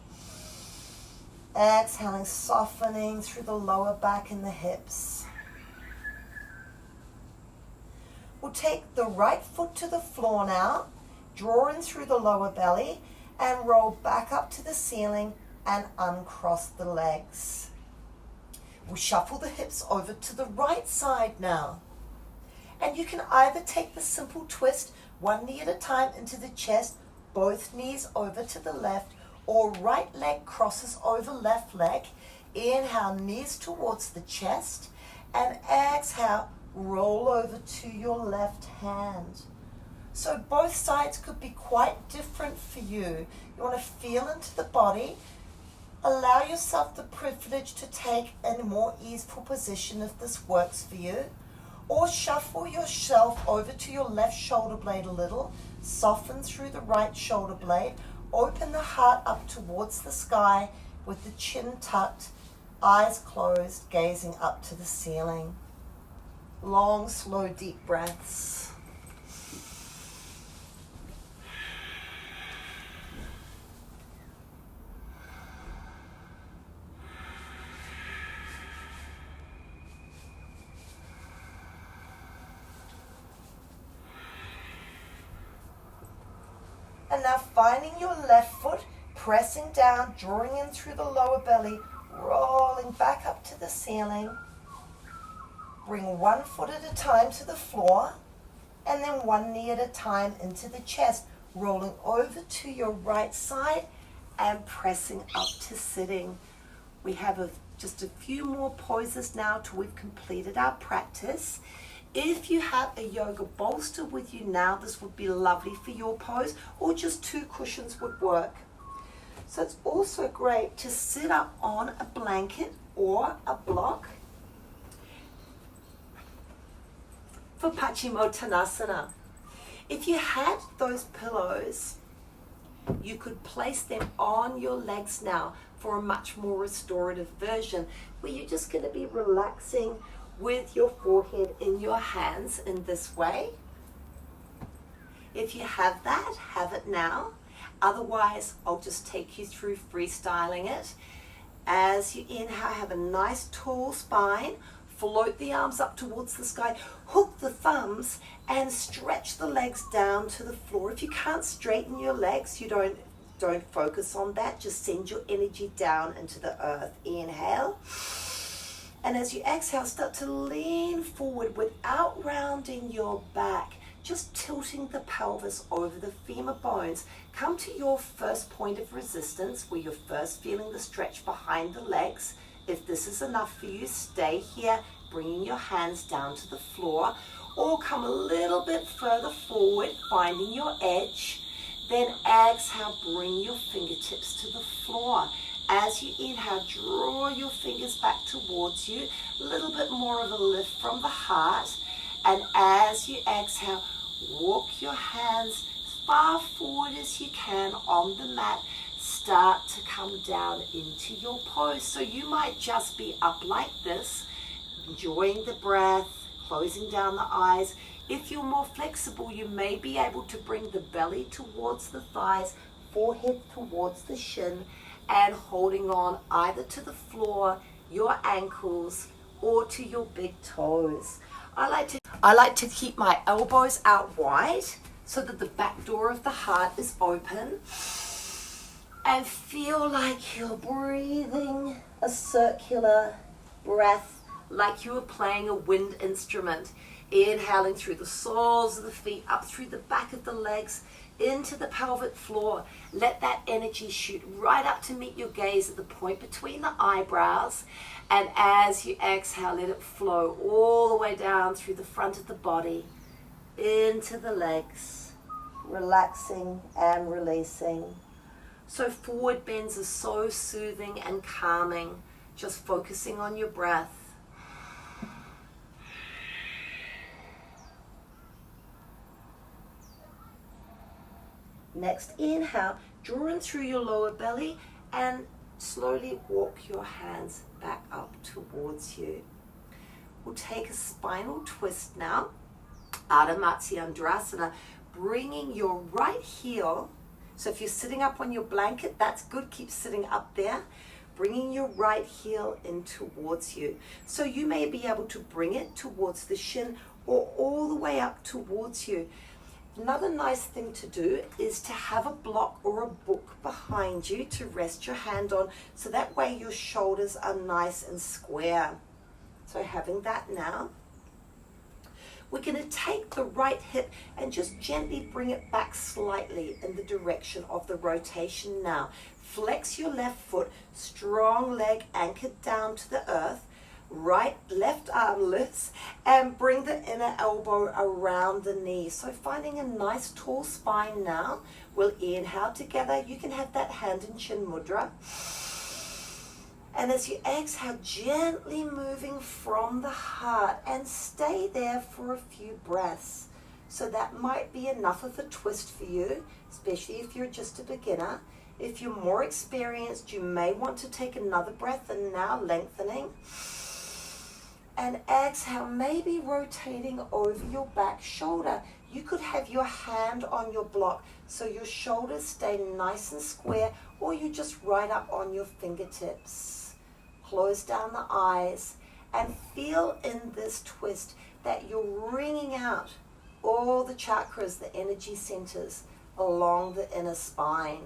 Exhaling, softening through the lower back and the hips. We'll take the right foot to the floor now, draw in through the lower belly, and roll back up to the ceiling and uncross the legs. We'll shuffle the hips over to the right side now. And you can either take the simple twist, one knee at a time into the chest, both knees over to the left, or right leg crosses over left leg. Inhale, knees towards the chest, and exhale, roll over to your left hand. So both sides could be quite different for you. You want to feel into the body. Allow yourself the privilege to take a more easeful position if this works for you. Or shuffle yourself over to your left shoulder blade a little. Soften through the right shoulder blade. Open the heart up towards the sky with the chin tucked, eyes closed, gazing up to the ceiling. Long, slow, deep breaths. And now finding your left foot, pressing down, drawing in through the lower belly, rolling back up to the ceiling. Bring one foot at a time to the floor, and then one knee at a time into the chest, rolling over to your right side and pressing up to sitting. We have just a few more poses now till we've completed our practice. If you have a yoga bolster with you now, this would be lovely for your pose, or just 2 cushions would work. So it's also great to sit up on a blanket or a block for Paschimottanasana. If you had those pillows, you could place them on your legs now for a much more restorative version, where you're just going to be relaxing with your forehead in your hands in this way. If you have that, have it now. Otherwise, I'll just take you through freestyling it. As you inhale, have a nice tall spine. Float the arms up towards the sky. Hook the thumbs and stretch the legs down to the floor. If you can't straighten your legs, you don't focus on that. Just send your energy down into the earth. Inhale. And as you exhale, start to lean forward without rounding your back, just tilting the pelvis over the femur bones. Come to your first point of resistance, where you're first feeling the stretch behind the legs. If this is enough for you, stay here, bringing your hands down to the floor, or come a little bit further forward, finding your edge. Then exhale, bring your fingertips to the floor. As you inhale, draw your fingers back towards you, a little bit more of a lift from the heart. And as you exhale, walk your hands as far forward as you can on the mat. Start to come down into your pose. So you might just be up like this, enjoying the breath, closing down the eyes. If you're more flexible, you may be able to bring the belly towards the thighs, forehead towards the shin, and holding on either to the floor, your ankles, or to your big toes. I like to keep my elbows out wide so that the back door of the heart is open, and feel like you're breathing a circular breath, like you were playing a wind instrument. Inhaling through the soles of the feet, up through the back of the legs, into the pelvic floor. Let that energy shoot right up to meet your gaze at the point between the eyebrows. And as you exhale, let it flow all the way down through the front of the body, into the legs, relaxing and releasing. So forward bends are so soothing and calming, just focusing on your breath. Next, inhale, draw in through your lower belly and slowly walk your hands back up towards you. We'll take a spinal twist now, Ardha Matsyendrasana, bringing your right heel. So if you're sitting up on your blanket, that's good, keep sitting up there. Bringing your right heel in towards you. So you may be able to bring it towards the shin or all the way up towards you. Another nice thing to do is to have a block or a book behind you to rest your hand on, so that way your shoulders are nice and square. So having that now, we're going to take the right hip and just gently bring it back slightly in the direction of the rotation now. Flex your left foot, strong leg anchored down to the earth. left arm lifts, and bring the inner elbow around the knee. So finding a nice tall spine now. We'll inhale together. You can have that hand and chin mudra. And as you exhale, gently moving from the heart, and stay there for a few breaths. So that might be enough of a twist for you, especially if you're just a beginner. If you're more experienced, you may want to take another breath, and now lengthening. And exhale, maybe rotating over your back shoulder. You could have your hand on your block so your shoulders stay nice and square, or you just right up on your fingertips. Close down the eyes and feel in this twist that you're wringing out all the chakras, the energy centers along the inner spine.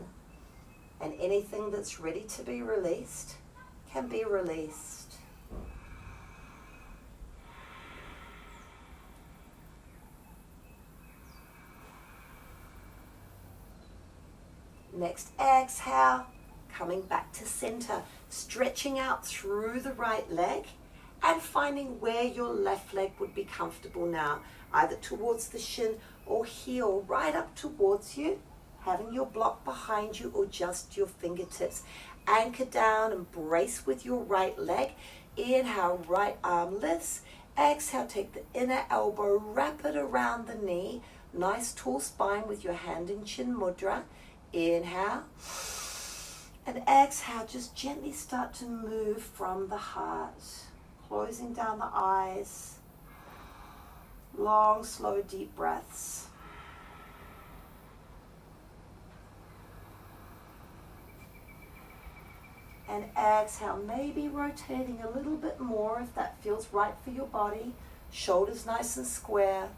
And anything that's ready to be released can be released. Next exhale, coming back to center, stretching out through the right leg and finding where your left leg would be comfortable now, either towards the shin or heel, right up towards you, having your block behind you or just your fingertips. Anchor down and brace with your right leg. Inhale, right arm lifts. Exhale, take the inner elbow, wrap it around the knee. Nice tall spine with your hand in chin mudra. Inhale. And exhale, just gently start to move from the heart. Closing down the eyes. Long, slow, deep breaths. And exhale, maybe rotating a little bit more if that feels right for your body. Shoulders nice and square.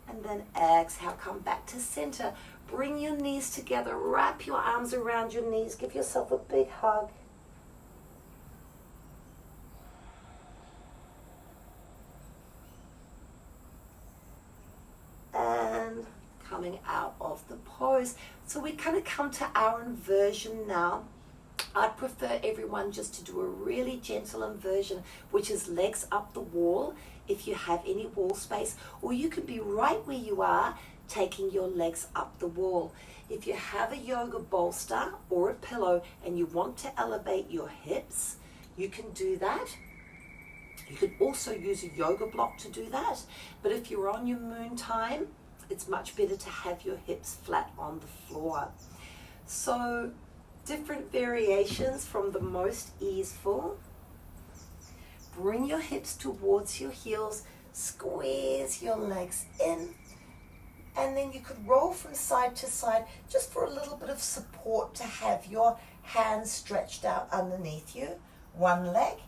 And then exhale, come back to center. Bring your knees together, wrap your arms around your knees, give yourself a big hug. And coming out of the pose. So we kind of come to our inversion now. I'd prefer everyone just to do a really gentle inversion, which is legs up the wall, if you have any wall space, or you could be right where you are, taking your legs up the wall. If you have a yoga bolster or a pillow and you want to elevate your hips, you can do that. You could also use a yoga block to do that, but if you're on your moon time, it's much better to have your hips flat on the floor. So different variations from the most easeful. Bring your hips towards your heels, squeeze your legs in, and then you could roll from side to side just for a little bit of support to have your hands stretched out underneath you. One leg,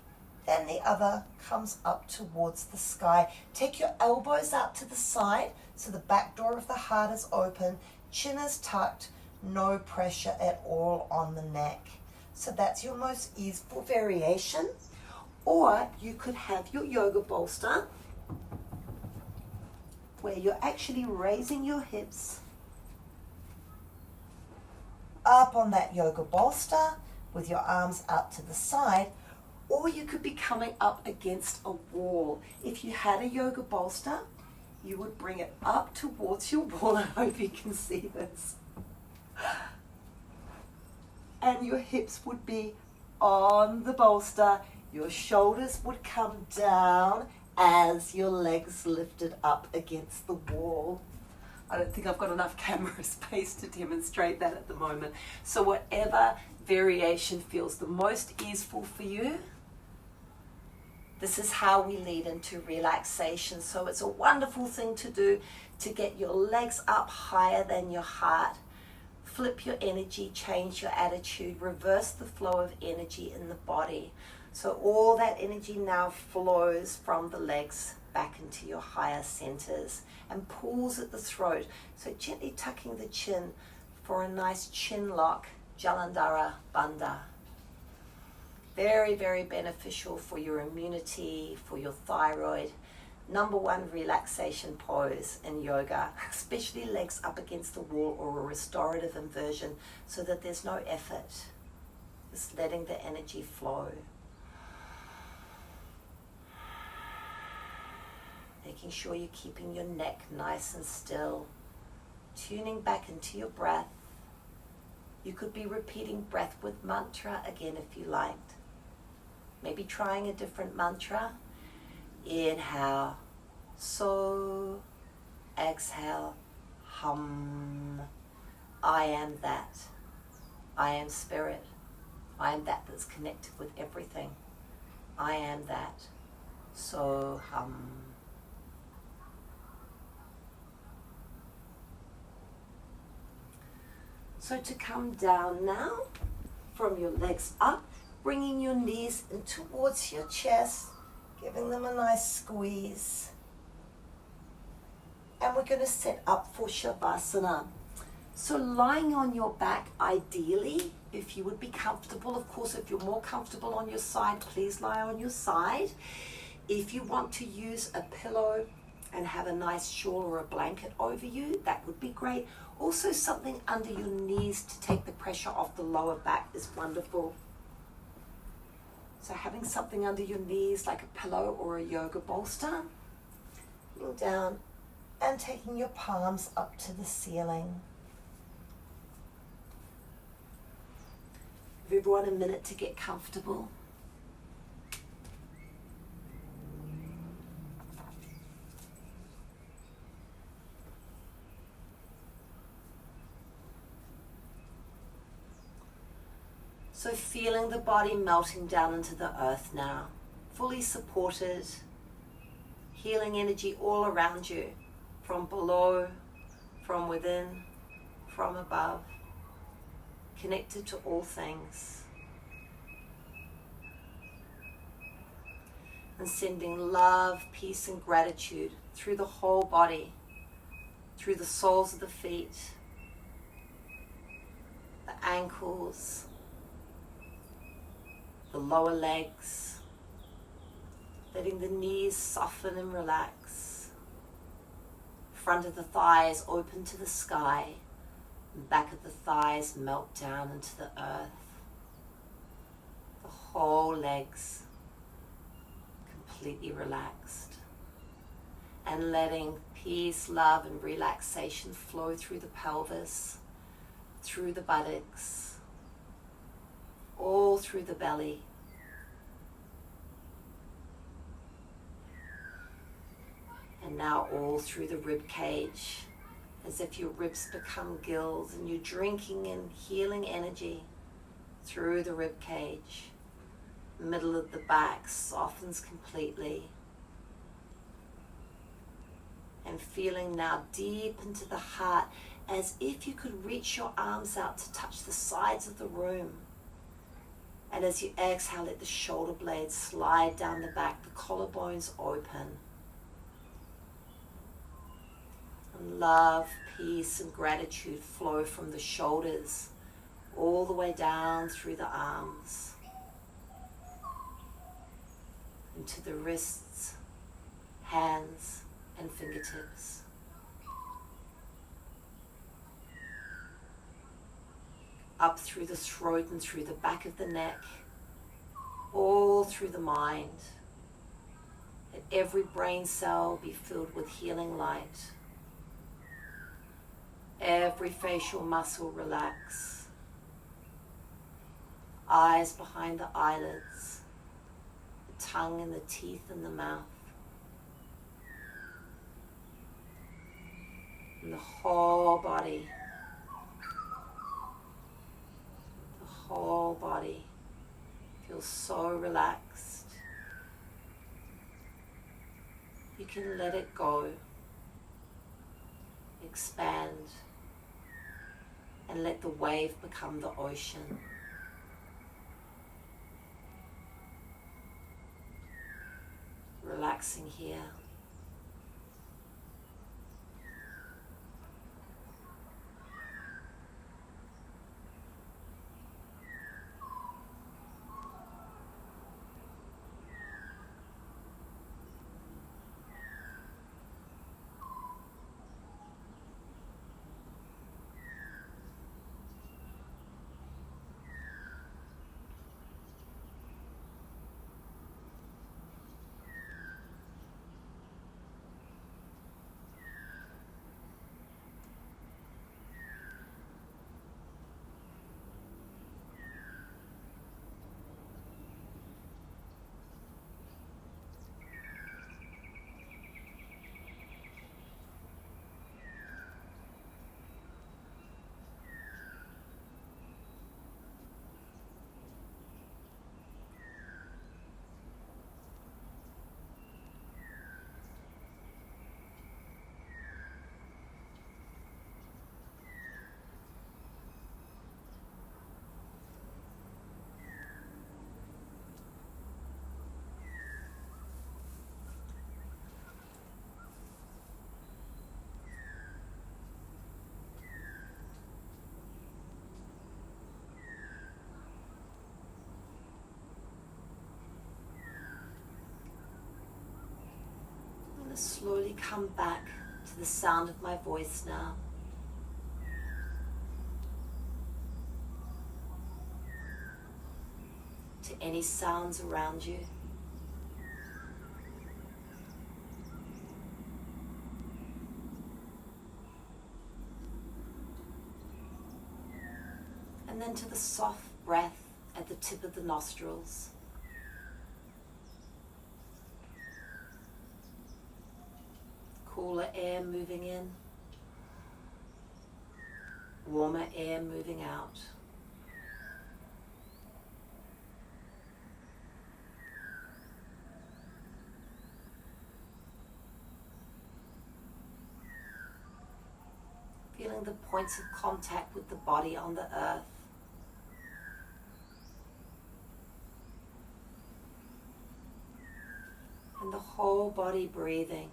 then the other comes up towards the sky. Take your elbows out to the side so the back door of the heart is open, chin is tucked, no pressure at all on the neck. So that's your most easeful variation. Or you could have your yoga bolster where you're actually raising your hips up on that yoga bolster with your arms out to the side, or you could be coming up against a wall. If you had a yoga bolster, you would bring it up towards your wall. I hope you can see this. And your hips would be on the bolster. Your shoulders would come down as your legs lifted up against the wall. I don't think I've got enough camera space to demonstrate that at the moment. So whatever variation feels the most easeful for you, this is how we lead into relaxation. So it's a wonderful thing to do to get your legs up higher than your heart. Flip your energy, change your attitude, reverse the flow of energy in the body. So all that energy now flows from the legs back into your higher centers and pulls at the throat. So gently tucking the chin for a nice chin lock, Jalandhara Bandha. Very, very beneficial for your immunity, for your thyroid. number one relaxation pose in yoga, especially legs up against the wall or a restorative inversion, so that there's no effort. Just letting the energy flow. Making sure you're keeping your neck nice and still. Tuning back into your breath. You could be repeating breath with mantra again if you liked. Maybe trying a different mantra. Inhale, so. Exhale, hum. I am that. I am spirit. I am that that's connected with everything. I am that. So hum. So to come down now, from your legs up, bringing your knees in towards your chest, giving them a nice squeeze. And we're going to set up for Shavasana. So lying on your back, ideally, if you would be comfortable. Of course, if you're more comfortable on your side, please lie on your side. If you want to use a pillow and have a nice shawl or a blanket over you, that would be great. Also, something under your knees to take the pressure off the lower back is wonderful. So having something under your knees like a pillow or a yoga bolster. Looking down and taking your palms up to the ceiling. Give everyone a minute to get comfortable. So feeling the body melting down into the earth now, fully supported, healing energy all around you, from below, from within, from above, connected to all things. And sending love, peace, and gratitude through the whole body, through the soles of the feet, the ankles, the lower legs, letting the knees soften and relax, front of the thighs open to the sky, and back of the thighs melt down into the earth, the whole legs completely relaxed, and letting peace, love, and relaxation flow through the pelvis, through the buttocks, all through the belly. And now all through the rib cage, as if your ribs become gills and you're drinking in healing energy through the rib cage. Middle of the back softens completely. And feeling now deep into the heart, as if you could reach your arms out to touch the sides of the room. And as you exhale, let the shoulder blades slide down the back, the collarbones open. And love, peace, and gratitude flow from the shoulders all the way down through the arms, into the wrists, hands, and fingertips. Up through the throat and through the back of the neck, all through the mind. Let every brain cell be filled with healing light. Every facial muscle relax. Eyes behind the eyelids, the tongue and the teeth and the mouth. And the whole body. Whole body feels so relaxed. You can let it go, expand, and let the wave become the ocean. Relaxing here. slowly come back to the sound of my voice now. To any sounds around you. And then to the soft breath at the tip of the nostrils. Cooler air moving in, warmer air moving out. Feeling the points of contact with the body on the earth. And the whole body breathing.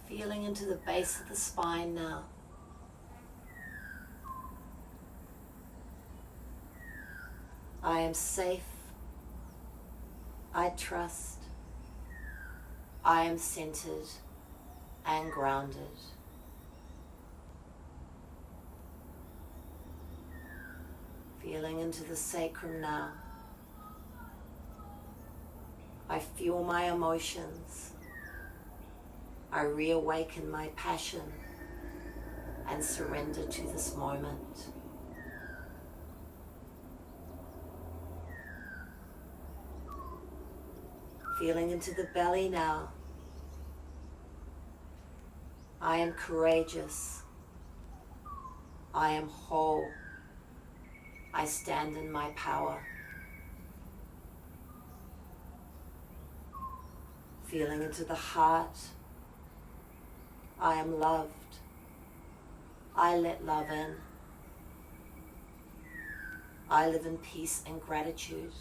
Feeling into the base of the spine now. I am safe. I trust. I am centered and grounded. Feeling into the sacrum now. I feel my emotions. I reawaken my passion and surrender to this moment. Feeling into the belly now. I am courageous. I am whole. I stand in my power. Feeling into the heart. I am loved. I let love in. I live in peace and gratitude.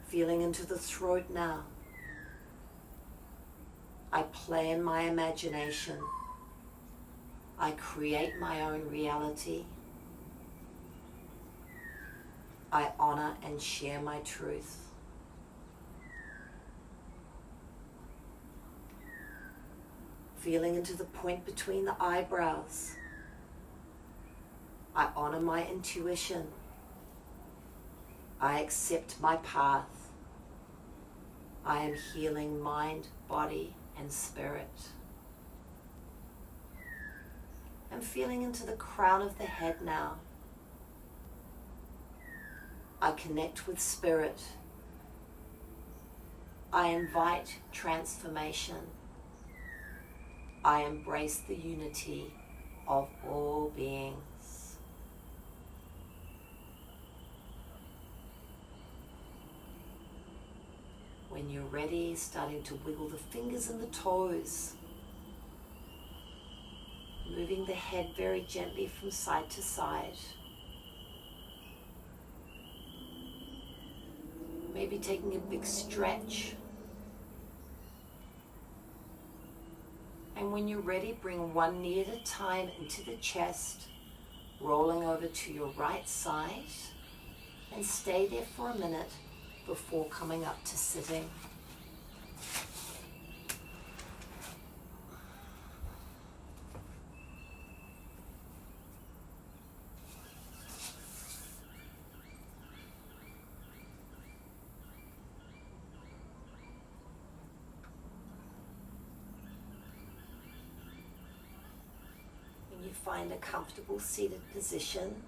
Feeling into the throat now. I play in my imagination. I create my own reality. I honor and share my truth. Feeling into the point between the eyebrows. I honor my intuition. I accept my path. I am healing mind, body, and spirit. I'm feeling into the crown of the head now. I connect with spirit. I invite transformation. I embrace the unity of all beings. When you're ready, starting to wiggle the fingers and the toes. Moving the head very gently from side to side. Maybe taking a big stretch. And when you're ready, bring one knee at a time into the chest, rolling over to your right side, and stay there for a minute before coming up to sitting. When you find a comfortable seated position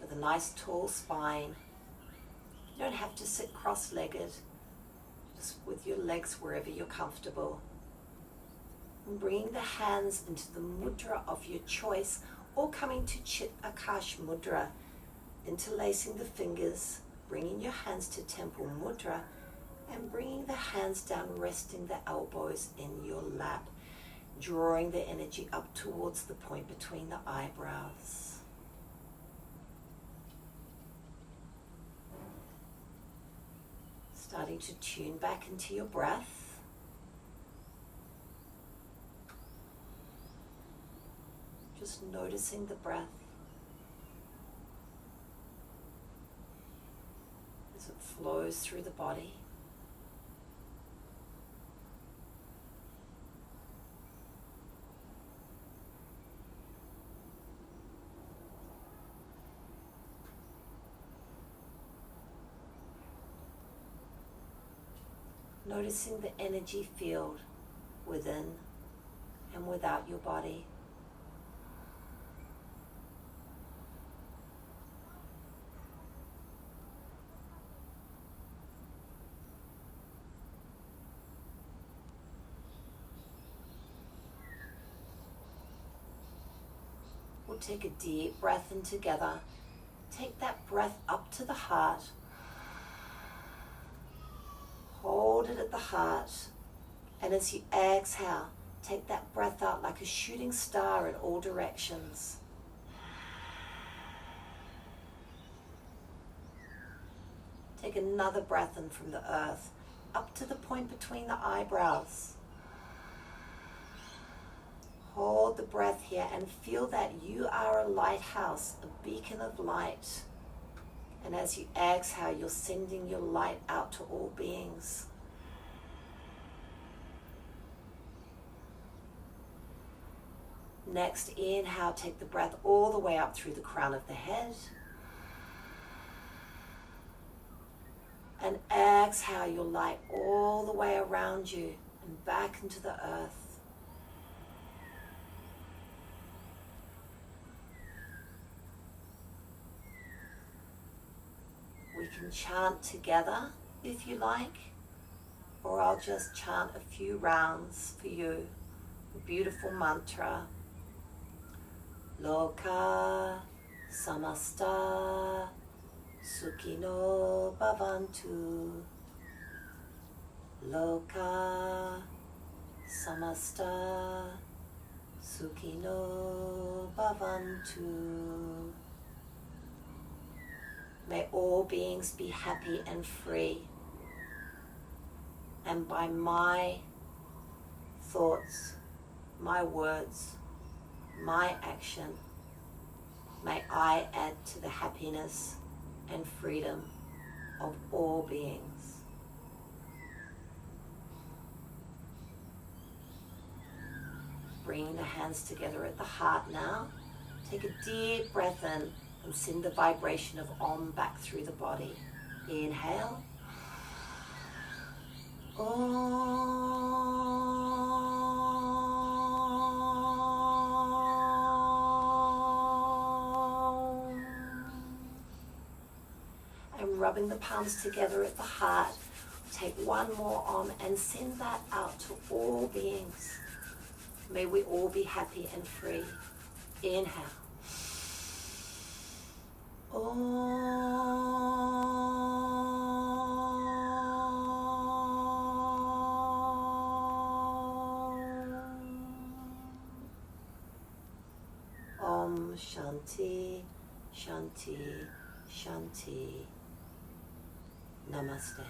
with a nice tall spine, you don't have to sit cross-legged, just with your legs wherever you're comfortable. And bringing the hands into the mudra of your choice, or coming to Chit Akash Mudra, interlacing the fingers, bringing your hands to Temple Mudra, and bringing the hands down, resting the elbows in your lap, drawing the energy up towards the point between the eyebrows. Starting to tune back into your breath. Just noticing the breath as it flows through the body. Noticing the energy field within and without your body. We'll take a deep breath in together. Take that breath up to the heart. Hold it at the heart, and as you exhale, take that breath out like a shooting star in all directions. Take another breath in from the earth, up to the point between the eyebrows. Hold the breath here and feel that you are a lighthouse, a beacon of light. And as you exhale, you're sending your light out to all beings. Next, inhale, take the breath all the way up through the crown of the head. And exhale your light all the way around you and back into the earth. We can chant together if you like, or I'll just chant a few rounds for you. A beautiful mantra. Loka samasta sukhino bhavantu. Loka samasta sukhino bhavantu. May all beings be happy and free. And by my thoughts, my words, my action, may I add to the happiness and freedom of all beings. Bringing the hands together at the heart now. Take a deep breath in and send the vibration of Om back through the body. Inhale. Om. And rubbing the palms together at the heart. Take one more Om and send that out to all beings. May we all be happy and free. Inhale. Om Shanti, Shanti, Shanti. Namaste.